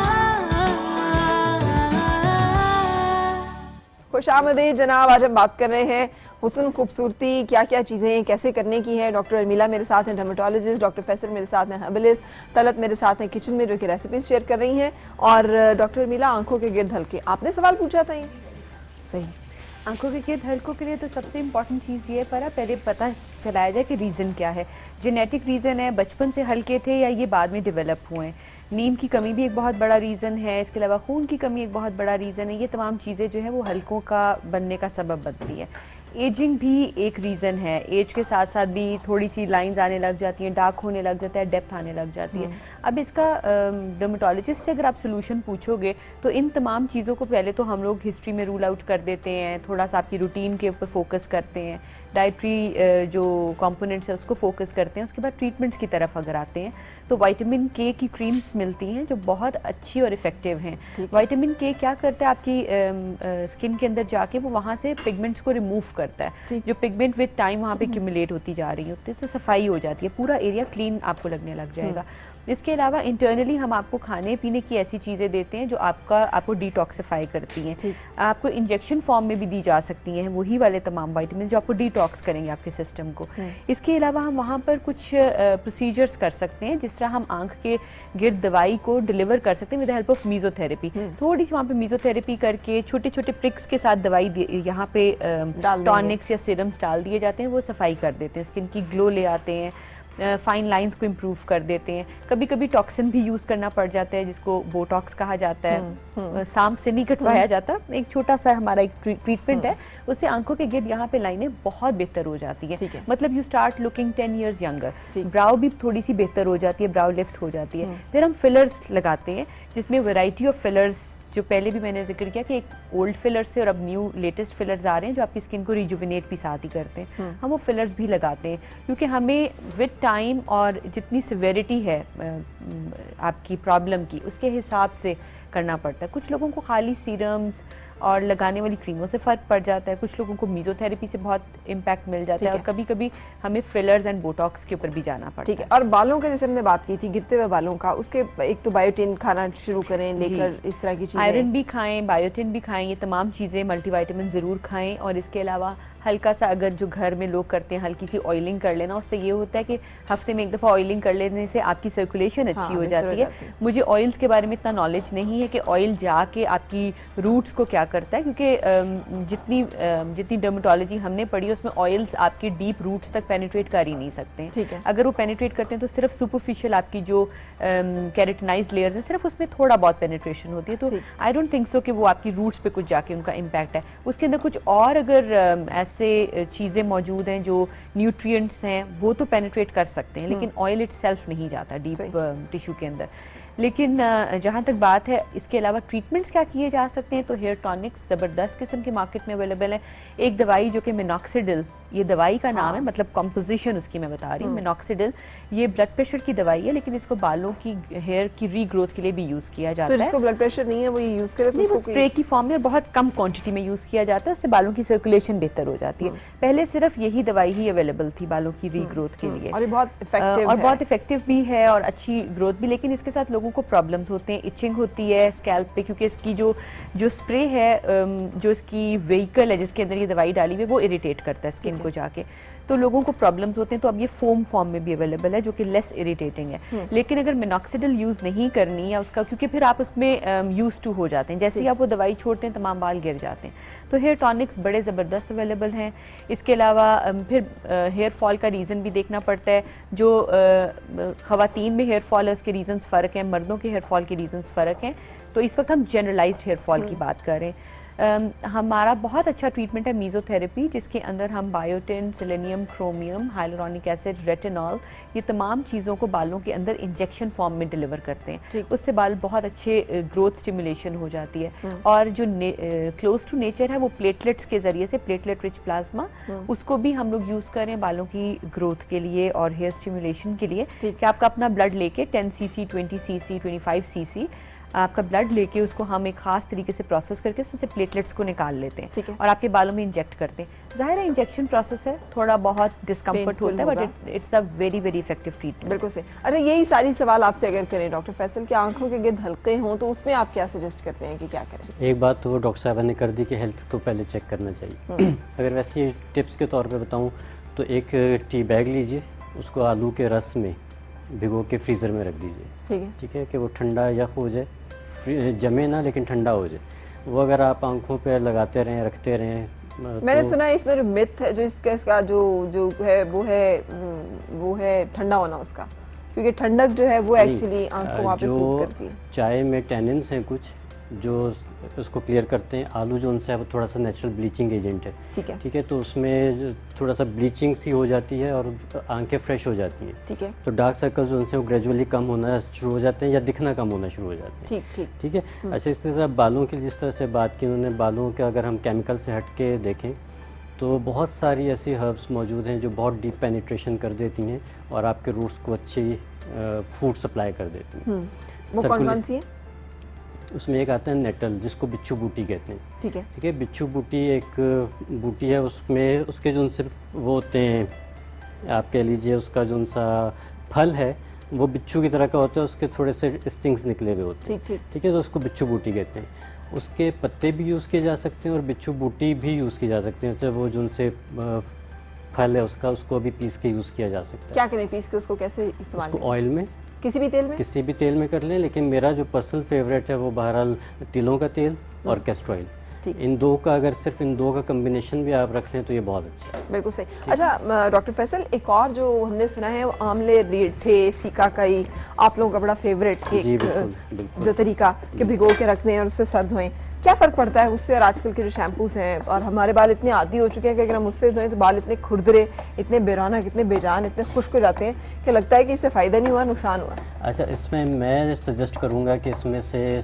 खुशामदीद जनाब, आज हम बात कर रहे हैं हुस्न, खूबसूरती, क्या क्या चीज़ें कैसे करने की है। डॉक्टर मीला मेरे साथ हैं, डर्मेटोलॉजिस्ट, डॉक्टर फैसल मेरे साथ हैं, हर्बलिस्ट, तलत मेरे साथ हैं किचन में, जो कि रेसिपीज शेयर कर रही हैं, और डॉक्टर मीला आंखों के गिर्द हल्के, आपने सवाल पूछा था ये सही। आंखों के गिर्द हल्कों के लिए तो सबसे इम्पॉर्टेंट चीज़ ये है, पहले पता चलाया जाए कि रीज़न क्या है। जेनेटिक रीज़न है, बचपन से हल्के थे या ये बाद में डेवलप हुए हैं। नींद की कमी भी एक बहुत बड़ा रीज़न है, इसके अलावा खून की कमी एक बहुत बड़ा रीज़न है। ये तमाम चीज़ें जो है वो हल्कों का बनने का सबब बनती है। एजिंग भी एक रीज़न है, एज के साथ साथ भी थोड़ी सी लाइंस आने लग जाती हैं, डार्क होने लग जाता है, डेप्थ आने लग जाती है। अब इसका डर्मेटोलॉजिस्ट से अगर आप सोल्यूशन पूछोगे तो इन तमाम चीज़ों को पहले तो हम लोग हिस्ट्री में रूल आउट कर देते हैं, थोड़ा सा आपकी रूटीन के ऊपर फोकस करते हैं, डाइटरी जो कंपोनेंट्स है उसको फोकस करते हैं। उसके बाद ट्रीटमेंट्स की तरफ अगर आते हैं तो विटामिन के की क्रीम्स मिलती हैं जो बहुत अच्छी और इफ़ेक्टिव हैं। विटामिन के क्या करता है आपकी स्किन के अंदर जाके वो वहाँ से पिगमेंट्स को रिमूव करता है, जो पिगमेंट विद टाइम वहाँ पे एक्यूमुलेट होती जा रही होती है, तो सफाई हो जाती है, पूरा एरिया क्लीन आपको लगने लग जाएगा। इसके अलावा इंटरनली हम आपको खाने पीने की ऐसी चीज़ें देते हैं जो आपको डिटॉक्सिफाई करती हैं। आपको इंजेक्शन फॉर्म में भी दी जा सकती हैं वही वाले तमाम विटामिन जो आपको डिटॉक्स करेंगे आपके सिस्टम को। इसके अलावा हम वहाँ पर कुछ प्रोसीजर्स कर सकते हैं, जिस तरह हम आंख के गिर्द दवाई को डिलीवर कर सकते हैं विद हेल्प ऑफ मीजोथेरेपी। थोड़ी सी वहाँ पे मीजोथेरेपी करके छोटे छोटे प्रिक्स के साथ दवाई यहाँ पे टॉनिक्स या सीरम्स डाल दिए जाते हैं, वो सफाई कर देते हैं, स्किन की ग्लो ले आते हैं, फाइन लाइंस को इम्प्रूव कर देते हैं। कभी कभी टॉक्सिन भी यूज़ करना पड़ जाता है जिसको बोटॉक्स कहा जाता है, सांप से नहीं कटवाया जाता, एक छोटा सा हमारा एक ट्रीटमेंट है, उससे आंखों के गिर्द यहाँ पे लाइनें बहुत बेहतर हो जाती है, मतलब you start looking 10 years younger. Brow भी थोड़ी सी बेहतर हो जाती है, ब्राउ लिफ्ट हो जाती है। फिर हम फिलर्स लगाते हैं जिसमें वैरायटी ऑफ फिलर्स, जो पहले भी मैंने जिक्र किया कि एक ओल्ड फिलर्स थे और अब न्यू लेटेस्ट फिलर्स आ रहे हैं जो आपकी स्किन को रिजुविनेट भी साथ ही करते हैं। हम वो फिलर्स भी लगाते हैं क्योंकि हमें विद टाइम और जितनी सिवेरिटी है आपकी प्रॉब्लम की उसके हिसाब से करना पड़ता है। कुछ लोगों को खाली सीरम्स और लगाने वाली क्रीमों से फ़र्क पड़ जाता है, कुछ लोगों को मीजोथेरेपी से बहुत इम्पैक्ट मिल जाता है, और कभी कभी हमें फिलर्स एंड बोटॉक्स के ऊपर भी जाना पड़ता है। ठीक है। और बालों का जैसे हमने बात की थी, गिरते हुए बालों का, उसके एक तो बायोटिन खाना शुरू करें लेकर इस तरह की चीज़ें, आयरन भी खाएं, बायोटिन भी खाएं, ये तमाम चीज़ें, मल्टीविटामिन ज़रूर खाएं। और इसके अलावा हल्का सा अगर जो घर में लोग करते हैं हल्की सी ऑयलिंग कर लेना, उससे ये होता है कि हफ्ते में एक दफ़ा ऑयलिंग कर लेने से आपकी सर्कुलेशन अच्छी हो जाती है। मुझे ऑयल्स के बारे में इतना नॉलेज नहीं है कि ऑयल जाके आपकी रूट्स को क्या करता है, क्योंकि जितनी डर्मेटोलॉजी हमने पढ़ी उसमें ऑयल्स आपके डीप रूट्स तक पेनिट्रेट कर ही नहीं सकते हैं। अगर वो पेनिट्रेट करते हैं तो सिर्फ सुपरफिशियल आपकी जो कैरेटिनाइज्ड लेयर्स है सिर्फ उसमें थोड़ा बहुत पेनिट्रेशन होती है, तो आई डोंट थिंक सो कि वो आपकी रूट्स पे कुछ जाके उनका इम्पैक्ट है। उसके अंदर कुछ और अगर ऐसे चीज़ें मौजूद हैं जो न्यूट्रिएंट्स हैं वो तो पेनिट्रेट कर सकते हैं, लेकिन ऑयल इटसेल्फ नहीं जाता डीप टिश्यू के अंदर। लेकिन जहाँ तक बात है इसके अलावा ट्रीटमेंट्स क्या किए जा सकते हैं, तो हेयर टॉनिक्स ज़बरदस्त किस्म के मार्केट में अवेलेबल है। एक दवाई जो कि मिनॉक्सिडिल, ये दवाई का नाम है, मतलब कंपोजिशन उसकी मैं बता रही हूँ। मिनॉक्सिडिल ये ब्लड प्रेशर की दवाई है, लेकिन इसको बालों की हेयर की रीग्रोथ के लिए भी यूज़ किया जाता है। तो जिसको ब्लड प्रेशर नहीं है वो ये यूज़ करे, तो वो स्प्रे की फॉर्म में बहुत कम क्वांटिटी में यूज़ किया जाता है, उससे बालों की सर्कुलेशन बेहतर हो जाती है। पहले सिर्फ यही दवाई ही अवेलेबल थी बालों की रीग्रोथ के लिए, और बहुत इफेक्टिव भी है और अच्छी ग्रोथ भी। लेकिन इसके साथ लोगों को प्रॉब्लम्स होते हैं, इचिंग होती है स्कैल्प पे, क्योंकि इसकी जो स्प्रे है, जो इसकी व्हीकल है जिसके अंदर ये दवाई डाली हुई है वो इरिटेट करता है स्किन को जाके, तो लोगों को प्रॉब्लम्स होते हैं। तो अब ये फोम फॉर्म में भी अवेलेबल है जो कि लेस इरिटेटिंग है। लेकिन अगर मिनॉक्सिडिल यूज़ नहीं करनी या उसका, क्योंकि फिर आप उसमें यूज टू हो जाते हैं, जैसे ही आप वो दवाई छोड़ते हैं तमाम बाल गिर जाते हैं। तो हेयर टॉनिक्स बड़े ज़बरदस्त अवेलेबल हैं। इसके अलावा फिर हेयर फॉल का रीज़न भी देखना पड़ता है। जो ख़वातीन में हेयर फॉल है उसके रीजंस फ़र्क हैं, मर्दों के हेयर फॉल के रीजंस फ़र्क हैं। तो इस वक्त हम जनरलाइज्ड हेयर फॉल की बात कर रहे हैं। हमारा बहुत अच्छा ट्रीटमेंट है मीजोथेरेपी, जिसके अंदर हम biotin, selenium, chromium, hyaluronic acid, retinol, ये तमाम चीज़ों को बालों के अंदर इंजेक्शन फॉर्म में डिलीवर करते हैं। उससे बाल बहुत अच्छे ग्रोथ स्टिमुलेशन हो जाती है। और जो क्लोज टू नेचर है वो प्लेटलेट्स के ज़रिए से, प्लेटलेट रिच प्लाज्मा, उसको भी हम लोग यूज़ करें बालों की ग्रोथ के लिए और हेयर स्टिमुलेशन के लिए, कि आपका अपना ब्लड लेके 10 cc, 20 cc, 25 cc आपका ब्लड लेके उसको हम एक खास तरीके से प्रोसेस करके उसमें से प्लेटलेट्स को निकाल लेते हैं और आपके बालों में इंजेक्ट करते हैं। ज़ाहिर है इंजेक्शन प्रोसेस है, थोड़ा बहुत डिस्कम्फर्ट होता है, but it's a very very effective treatment. बिल्कुल सही। अरे यही सारी सवाल आपसे अगर करें डॉक्टर फैसल कि आंखों के गिर्द हल्के हों तो उसमें आप क्या सजेस्ट करते हैं कि क्या करें? एक बात तो वो डॉक्टर साहब ने कर दी कि हेल्थ को पहले चेक करना चाहिए। अगर वैसे टिप्स के तौर पर बताऊँ तो एक टी बैग लीजिए, उसको आलू के रस में भिगो के फ्रीज़र में रख दीजिए। ठीक है कि वो ठंडा यख हो जाए, जमे ना लेकिन ठंडा हो जाए। वो अगर आप आंखों पे लगाते रहें, रखते रहें। मैंने सुना है इसमें जो मिथ है, जो इसका जो है वो है ठंडा होना उसका, क्योंकि ठंडक जो है वो एक्चुअली आंखों वहाँ पे सूट करती है। चाय में टैनिन्स हैं कुछ जो उसको क्लियर करते हैं। आलू जो उनसे है वो थोड़ा सा नेचुरल ब्लीचिंग एजेंट है। ठीक है, तो उसमें थोड़ा सा ब्लीचिंग सी हो जाती है और आंखें फ्रेश हो जाती हैं। ठीक है, तो डार्क सर्कल्स उनसे वो ग्रेजुअली कम होना शुरू हो जाते हैं या दिखना कम होना शुरू हो जाते हैं। ठीक है। अच्छा, इस तरह से बालों की जिस तरह से बात की उन्होंने, बालों के अगर हम केमिकल से हट के देखें तो बहुत सारी ऐसी हर्ब्स मौजूद हैं जो बहुत डीप पेनिट्रेशन कर देती हैं और आपके रूट्स को अच्छी फूड सप्लाई कर देती हैं। वो कौन कौन सी है? उसमें एक आता है नेटल, जिसको बिच्छू बूटी कहते हैं। ठीक है। ठीक है, बिच्छू बूटी एक बूटी है, उसमें उसके जो उनसे वो होते हैं, आप कह लीजिए उसका जो सा फल है वो बिच्छू की तरह का होता है, उसके थोड़े से स्टिंग्स निकले हुए होते हैं। ठीक ठीक। ठीक है, तो उसको बिच्छू बूटी कहते हैं। उसके पत्ते भी यूज़ किए जा सकते हैं और बिच्छू बूटी भी यूज़ की जा सकती है। तो वो जो उनसे फल है उसका, उसको भी पीस के यूज़ किया जा सकता है। क्या करें पीस के उसको, कैसे इस्तेमाल उसको करें? ऑयल में, किसी भी तेल में? किसी भी तेल में कर लें, लेकिन मेरा जो पर्सनल फेवरेट है वो बहरहाल तिलों का तेल और कैस्टर ऑयल। ठीक। इन दो का, अगर सिर्फ इन दो का कम्बिनेशन भी आप रख लें तो ये बहुत अच्छा है। बिल्कुल सही। अच्छा डॉक्टर फैसल, एक और जो हमने सुना है वो आमले, रीठे, सिकाकाई, आप लोगों का बड़ा फेवरेट जी, एक बिल्कुल, बिल्कुल। जो तरीका कि भिगो के रख दें और उससे सर धोएं, क्या फ़र्क पड़ता है उससे और आजकल के जो शैम्पूस हैं? और हमारे बाल इतने आदी हो चुके हैं कि अगर हम उससे धोएं तो बाल इतने खुरदरे, इतने बेरौनक, इतने बेजान, इतने खुश्क हो जाते हैं कि लगता है कि इससे फ़ायदा नहीं हुआ, नुकसान हुआ। अच्छा, इसमें मैं सजेस्ट करूँगा कि इसमें से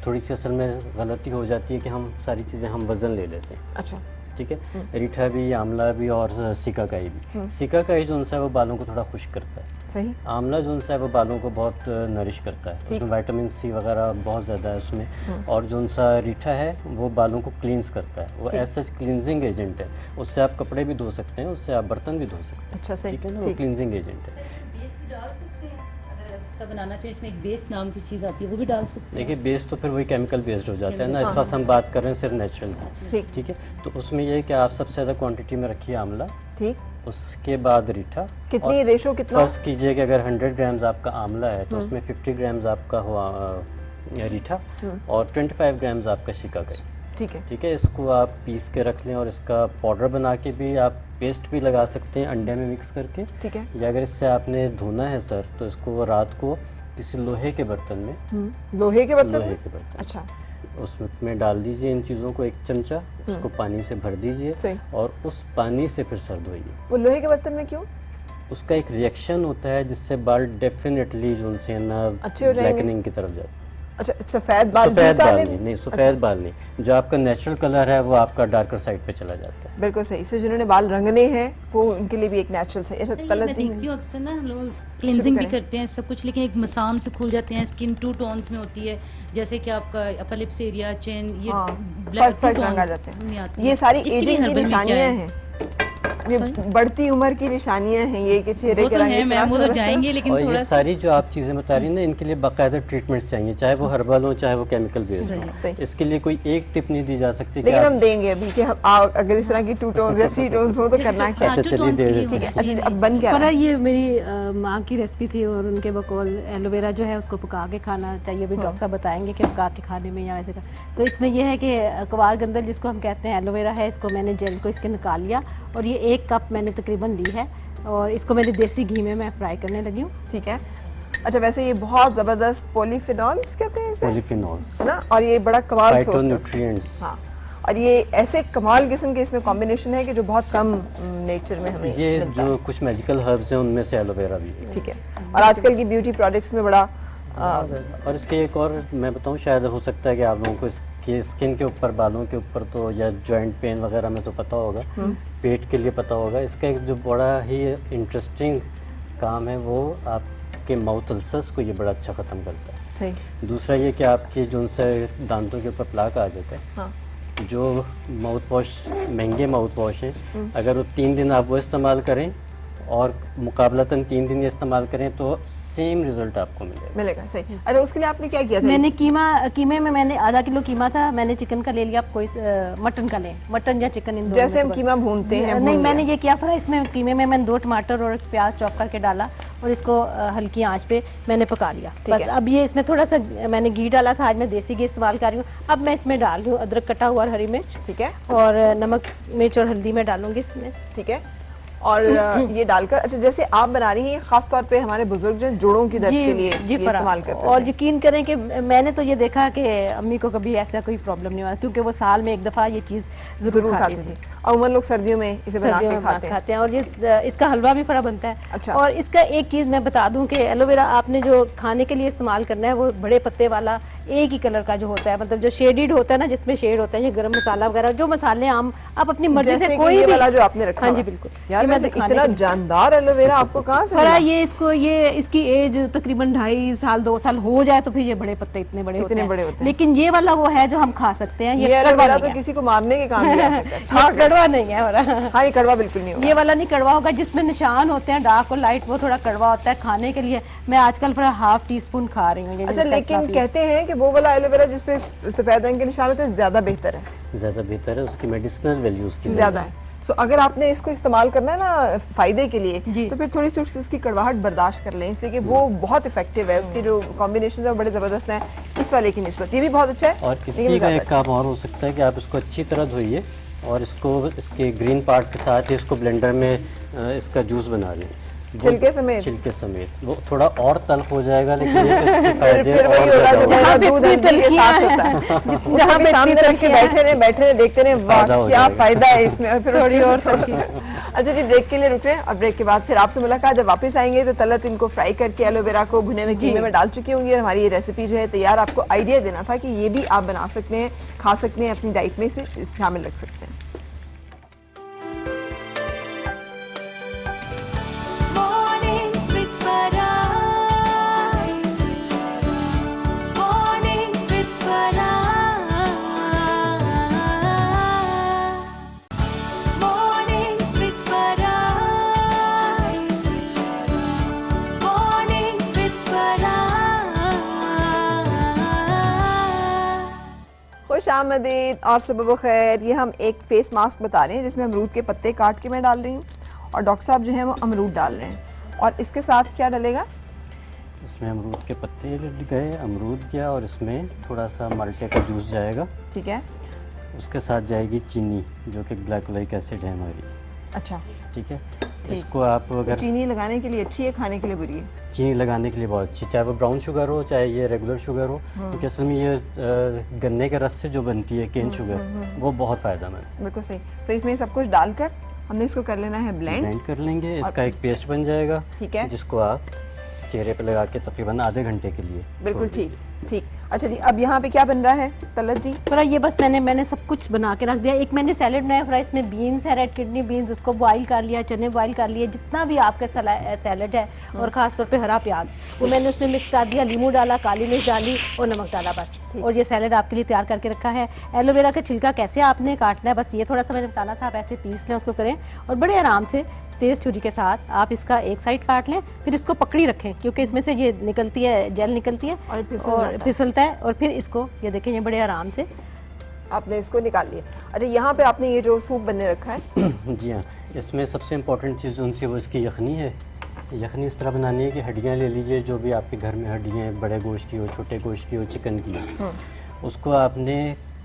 थोड़ी सी असल में गलती हो जाती है कि हम सारी चीज़ें हम वज़न ले लेते हैं। अच्छा। ठीक है, रीठा भी, आंवला भी और सिकाकाई भी। सिकाकाई जो उनसा है वो बालों को थोड़ा खुश्क करता है। सही। आंवला जो उनसा है वो बालों को बहुत नरिश करता है, उसमें विटामिन सी वगैरह बहुत ज़्यादा है उसमें। और जो उनसा रीठा है वो बालों को क्लींस करता है, वो एज सच क्लींजिंग एजेंट है। उससे आप कपड़े भी धो सकते हैं, उससे आप बर्तन भी धो सकते हैं। अच्छा, सही। ठीक है ना, वो क्लींजिंग एजेंट है। बेस भी डाल सकते हैं, अगर एक्स्ट्रा बनाना चाहिए इसमें एक बेस नाम की चीज़ आती है, वो भी डाल सकते हैं। देखिए, बेस तो फिर वही केमिकल बेस्ड हो जाता है ना, इस वक्त हम बात कर रहे हैं सिर्फ नेचुरल की। ठीक। ठीक है, तो उसमें ये है कि आप सबसे ज़्यादा क्वांटिटी में रखिए आंवला, ठीक। उसके बाद रीठा। कितनी रेशो, कितना? फर्स्ट कीजिए कि अगर 100 ग्राम्स आपका आंवला है तो उसमें 50 ग्राम्स आपका हुआ रीठा और 25 ग्राम्स आपका शिकाकाई। ठीक है। ठीक है, इसको आप पीस के रख लें और इसका पाउडर बना के भी आप पेस्ट भी लगा सकते हैं अंडे में मिक्स करके। ठीक है। या अगर इससे आपने धोना है सर तो इसको रात को किसी लोहे के बर्तन में, लोहे के बर्तन लोहे में? के बर्तन, अच्छा। उसमें डाल दीजिए इन चीज़ों को, एक चमचा, उसको पानी से भर दीजिए सही। और उस पानी से फिर सर धोइए। वो लोहे के बर्तन में क्यों? उसका एक रिएक्शन होता है जिससे बाल डेफिनेटली जो उनसे ना अच्छे हो जाएंगे? ब्लैकनिंग की तरफ जाते हैं। अच्छा, सफ़ेद बाल भी सफ़ेद बाल काले? नहीं, सफ़ेद बाल नहीं, जो आपका नेचुरल कलर है वो आपका डार्कर साइड पे चला जाता है। बिल्कुल सही। सो जिन्होंने बाल रंगने हैं वो उनके लिए भी एक नेचुरल सही। अच्छा, सही है, तलत मैं दी- देखती हूँ अक्सर ना, हम लोग क्लिनजिंग भी करें। करते हैं सब कुछ, लेकिन एक मसाम से खुल जाते हैं, स्किन 2 टोन्स में होती है, जैसे कि आपका अपर लिप्स एरिया, चिन, ये हाँ, ब्लैक फर्क रंग आ जाते में हैं। आती ये है। सारी इसके लिए एजिंग की herbal में क्या निशानियां है? हैं, ये बढ़ती उम्र की निशानियां हैं, ये कि चेहरे वो के तो रंग है इस मैम, तरह वो से तो बदलते हैं। जाएंगे, लेकिन और थोड़ा ये सा सारी जो आप चीज़ें बता रही हैं ना, इनके लिए बाकायदा ट्रीटमेंट्स चाहिए, चाहे वो हर्बल हो चाहे वो केमिकल बेस्ड सही। हो। इसके लिए कोई एक टिप नहीं दी जा सकती कि लेकिन आप- हम देंगे अभी कि अगर इस तरह की 2 टोन्स या 3 टोन्स हो तो करना क्या है? अच्छा, चलिए दे देते ठीक है। हैं। अच्छा, अब बन क्या पर रहा है? ये मेरी माँ की रेसिपी थी और उनके बकौल एलोवेरा जो है उसको पका के खाना चाहिए, भी डॉक्टर बताएंगे कि पका के खाने में या ऐसे का। तो इसमें यह है कि कवार गंदल जिसको हम कहते हैं, एलोवेरा है, इसको मैंने जेल को इसके निकाल लिया और ये 1 कप मैंने तकरीबन ली है और इसको मैंने देसी घी में मैं फ्राई करने लगी हूँ। ठीक है। अच्छा, वैसे ये बहुत ज़बरदस्त पॉलीफिनॉल्स कहते हैं इसे, पॉलीफिनॉल्स, है ना, और ये बड़ा कमाल सोर्स है उसका। फाइटोन्यूट्रिएंट्स। हाँ, और ये ऐसे कमाल किस्म के इसमें कॉम्बिनेशन है कि जो बहुत कम नेचर में हमें ये मिलता है। जो कुछ मैजिकल हर्ब्स हैं उनमें से एलोवेरा भी है। ठीक है। और आजकल की ब्यूटी प्रोडक्ट्स में बड़ा और इसके एक और मैं बताऊं, शायद हो सकता है कि आप लोगों को इसके स्किन के ऊपर, बालों के ऊपर तो या जॉइंट पेन वगैरह में तो पता होगा, पेट के लिए पता होगा। इसका एक जो बड़ा ही इंटरेस्टिंग काम है वो आपके माउथ अल्सर्स को ये बड़ा अच्छा ख़त्म करता है। सही। दूसरा ये कि आपके जो उनसे दांतों के ऊपर प्लाक आ जाता है, हाँ। जो माउथ वॉश, महंगे माउथ वॉश हैं, अगर वो 3 दिन आप वो इस्तेमाल करें और मुकाबलतन 3 दिन ये इस्तेमाल करें तो सेम रिजल्ट आपको मिलेगा। सही। अरे उसके लिए आपने क्या किया था? मैंने कीमे में मैंने आधा किलो कीमा था, मैंने चिकन का ले लिया, आप कोई मटन का लें, मटन या चिकन, इन दोनों जैसे में हम से कीमा भूनते हैं, नहीं, भून मैंने लिया। ये किया था, इसमें कीमे में मैंने 2 टमाटर और प्याज चॉप करके डाला और इसको हल्की आंच पे मैंने पका लिया। ठीक बस है। अब ये इसमें थोड़ा सा मैंने घी डाला था, आज मैं देसी घी इस्तेमाल कर रही हूँ। अब मैं इसमें डाल रही हूँ अदरक कटा हुआ और हरी मिर्च, ठीक है। और नमक, मिर्च और हल्दी मैं डालूंगी इसमें। ठीक है। और ये डालकर, अच्छा, जैसे आप बना रही हैं, खास तौर पे हमारे बुजुर्ग जो जोड़ों की दर्द के लिए ये फरा। इस्तेमाल करते और थे। यकीन करें कि मैंने तो ये देखा कि अम्मी को कभी ऐसा कोई प्रॉब्लम नहीं हुआ, क्योंकि वो साल में 1 दफ़ा ये चीज़ जरूर खाती थी। और उमर लोग सर्दियों में इसे बना सर्दियों के में बना खाते हैं। और ये इसका हलवा भी बड़ा बनता है। अच्छा। और इसका एक चीज़ मैं बता दूं कि एलोवेरा आपने जो खाने के लिए इस्तेमाल करना है वो बड़े पत्ते वाला एक ही कलर का जो होता है, मतलब जो शेडेड होता है ना, जिसमें शेड होता है, ये गरम मसाला वगैरह जो मसाले आम आप अपनी मर्जी जैसे से कि कोई ये भी। वाला जो आपने रखा हाँ हुआ जी है। बिल्कुल। यार ये मैं वैसे दिखाने इतना के लिए- जानदार एलोवेरा आपको कहाँ से थोड़ा मिला? ये इसकी एज तकरीबन 2.5 साल 2 साल हो जाए तो फिर ये बड़े पत्ते इतने बड़े होते इतने हैं। बड़े होते हैं। लेकिन ये वाला वो है जो हम खा सकते हैं, ये ये कड़वा एलोवेरा नहीं तो है। किसी को मारने के काम भी आ सकता है। हाँ, कड़वा नहीं है हमारा। हाँ ये कड़वा बिल्कुल नहीं होगा। ये वाला नहीं कड़वा होगा, जिसमें निशान होते हैं डार्क और लाइट, वो थोड़ा कड़वा होता है खाने के लिए। मैं आजकल पूरा ½ टीस्पून खा रही हूँ। अच्छा, लेकिन कहते हैं कि वो वाला एलोवेरा जिसपे सफेद रंग के निशान होते हैं ज्यादा बेहतर है। ज़्यादा बेहतर है, उसकी मेडिसिनल वैल्यू उसकी ज्यादा है। सो अगर आपने इसको इस्तेमाल करना है ना फायदे के लिए, जी। तो फिर थोड़ी सी उसकी कड़वाहट बर्दाश्त कर लें, इसलिए कि वो बहुत इफेक्टिव है। उसकी जो कॉम्बिनेशन है वो बड़े जबरदस्त हैं इस वाले की निस्बत। ये भी बहुत अच्छा है और लेकिन इसी वो का ज्यादा एक अच्छा काम और हो सकता है कि आप इसको अच्छी तरह धोइए और इसको इसके ग्रीन पार्ट के साथ ही इसको ब्लेंडर में इसका जूस बना लें। वो- छिलके समेत? छिलके समेत। वो थोड़ा और तल्ख हो जाएगा, लेकिन ये तो इसके फायदे फिर वही और होगा ज़्यादा जो होंगे। मेरा जहाँ पे दूध इतनी हल्दी के साथ तलखियाँ होता है, हैं, उसको जहाँ भी पे सामने इतनी रख के तलखियाँ बैठे रहे देखते रहे, वाह फायदा हो क्या जाएगा। फायदा है इसमें। और फिर थोड़ी और अच्छा जी, ब्रेक के लिए रुक रहे हैं और ब्रेक के बाद फिर आपसे मुलाकात। जब वापस आएंगे तो तलत इनको फ्राई करके एलोवेरा को भुने में कीमे में डाल चुकी होंगी और हमारी ये रेसिपी जो है तैयार। आपको आइडिया देना था कि ये भी आप बना सकते हैं, खा सकते हैं, अपनी डाइट में से शामिल रख सकते हैं। Morning with Farah. Morning with Farah. Morning with Farah. Morning with Farah. खुश आमदीद और सुबह खैर। ये हम एक फेस मास्क बता रहे हैं जिसमें अमरूद के पत्ते काट के मैं डाल रही हूँ और डॉक्टर साहब जो हैं वो अमरूद डाल रहे हैं। और इसके साथ क्या डलेगा? इसमें अमरूद के पत्ते डल गए, अमरूद गया और इसमें थोड़ा सा माल्टे का जूस जाएगा। ठीक है। उसके साथ जाएगी चीनी, जो कि ग्लाइकोलिक एसिड है हमारी। अच्छा, ठीक है। इसको आप तो अगर चीनी लगाने के लिए अच्छी है, खाने के लिए बुरी है? चीनी लगाने के लिए बहुत अच्छी, चाहे वो ब्राउन शुगर हो चाहे ये रेगुलर शुगर हो, क्योंकि असल में ये गन्ने के रस से जो बनती है केन शुगर, वो बहुत फ़ायदेमंद है। बिल्कुल सही। तो इसमें सब कुछ डालकर हमने इसको कर लेना है ब्लेंड। ब्लेंड कर लेंगे, इसका एक पेस्ट बन जाएगा। ठीक है। जिसको आप चेहरे पे लगा के तकरीबन आधे घंटे के लिए बिल्कुल छोड़ ठीक दीजिए। ठीक। अच्छा जी, अब यहाँ पे क्या बन रहा है तलत जी? पर ये बस मैंने सब कुछ बना के रख दिया। एक मैंने सैलेड बनाया फ्राई, इसमें बीन्स है, रेड किडनी बीन्स, उसको बॉईल कर लिया, चने बॉईल कर लिए, जितना भी आपका सैलेड है, और खास तौर पे हरा प्याज वो मैंने उसमें मिक्स कर दिया, लीमू डाला, काली मिर्च डाली और नमक डाला बस। और ये सैलेड आपके लिए तैयार करके रखा है। एलोवेरा का छिलका कैसे आपने काटना है, बस ये थोड़ा सा मैंने बताना था। आप ऐसे पीस लें, उसको करें और बड़े आराम से तेज़ छुरी के साथ आप इसका एक साइड काट लें, फिर इसको पकड़ी रखें क्योंकि इसमें से ये निकलती है, जेल निकलती है और फिसलता है। और फिर इसको ये देखें, ये बड़े आराम से आपने इसको निकाल लिया। अच्छा, यहाँ पे आपने ये जो सूप बनने रखा है, जी हाँ, इसमें सबसे इम्पोर्टेंट चीज़ उनसे वो इसकी यखनी है। यखनी इस तरह बनानी है कि हड्डियाँ ले लीजिए, जो भी आपके घर में हड्डियाँ हैं, बड़े गोश्त की हो, छोटे गोश्त की हो, चिकन की हो, उसको आपने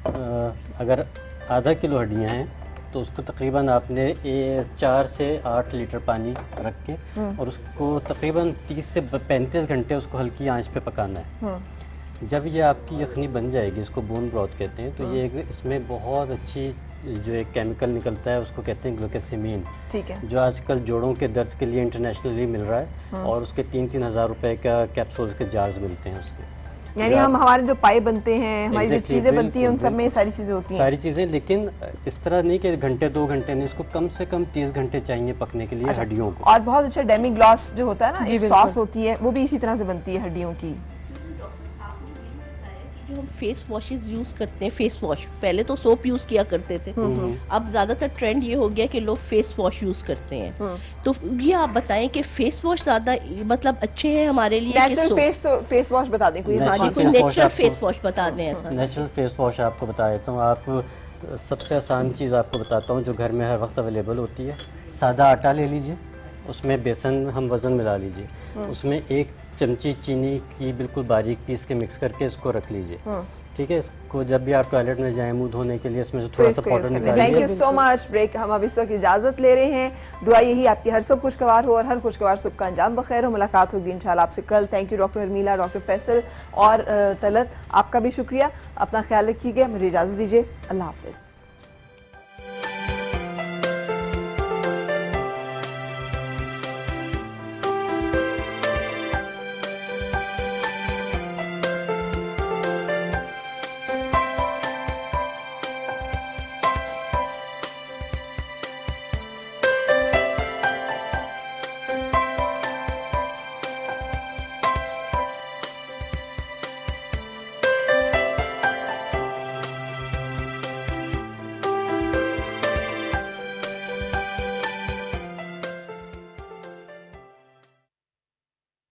अगर आधा किलो हड्डियाँ हैं तो उसको तकरीबन आपने 4 से 8 लीटर पानी रख के और उसको तकरीबन 30 से 35 घंटे उसको हल्की आंच पे पकाना है। जब ये आपकी यखनी बन जाएगी, इसको बोन ब्रॉथ कहते हैं, तो ये इसमें बहुत अच्छी जो एक केमिकल निकलता है उसको कहते हैं ग्लूकोसामीन, ठीक है, जो आजकल जोड़ों के दर्द के लिए इंटरनेशनली मिल रहा है और उसके 3-3 हज़ार रुपए का कैप्सूल्स के जार्स मिलते हैं उसके। यानी हम हमारे जो पाए बनते हैं, हमारी जो Exactly, चीज़ें बनती हैं, उन बिल्कुल, सब में ये सारी चीज़ें होती हैं। सारी चीज़ें, लेकिन इस तरह नहीं कि घंटे 2 घंटे नहीं, इसको कम से कम 30 घंटे चाहिए पकने के लिए हड्डियों को। और बहुत अच्छा डेमी ग्लॉस जो होता है ना, एक सॉस होती है, वो भी इसी तरह से बनती है हड्डियों की। जो हम फेस वॉशेस यूज करते हैं, फेस वॉश पहले तो सोप यूज किया करते थे, अब ज्यादातर ट्रेंड ये हो गया कि लोग फेस वॉश यूज करते हैं। तो ये आप बताएं कि फेस वॉश ज्यादा मतलब अच्छे हैं हमारे लिए कि नेचुरल फेस वॉश बता दें कोई? हाँ जी, कोई Natural face wash नेचुरल आपको- फेस वॉश बता दें ऐसा। नेचुरल फेस वॉश आपको बता देता हूँ। आप सबसे आसान चीज़ आपको बताता हूँ जो घर में हर वक्त अवेलेबल होती है। सादा आटा ले लीजिए, उसमें बेसन हम वज़न मिला लीजिए, उसमें 1 चमची चीनी की बिल्कुल बारीक पीस के मिक्स करके इसको रख लीजिए। ठीक है, इसको जब भी आप टॉयलेट में जाएं मुंह धोने के लिए इसमें से थोड़ा सा पाउडर थैंक निकालिए। You so much. ब्रेक, हम अब इस वक्त इजाज़त ले रहे हैं। दुआ यही आपकी हर सुबह खुशगवार हो और हर खुशगवार सुबह का अंजाम बखैर हो। मुलाकात होगी इंशाल्लाह आपसे कल। Thank you doctor Harmila, doctor Faisal और तलत, आपका भी शुक्रिया। अपना ख्याल रखिएगा, मुझे इजाज़त दीजिए। अल्लाह हाफिज़।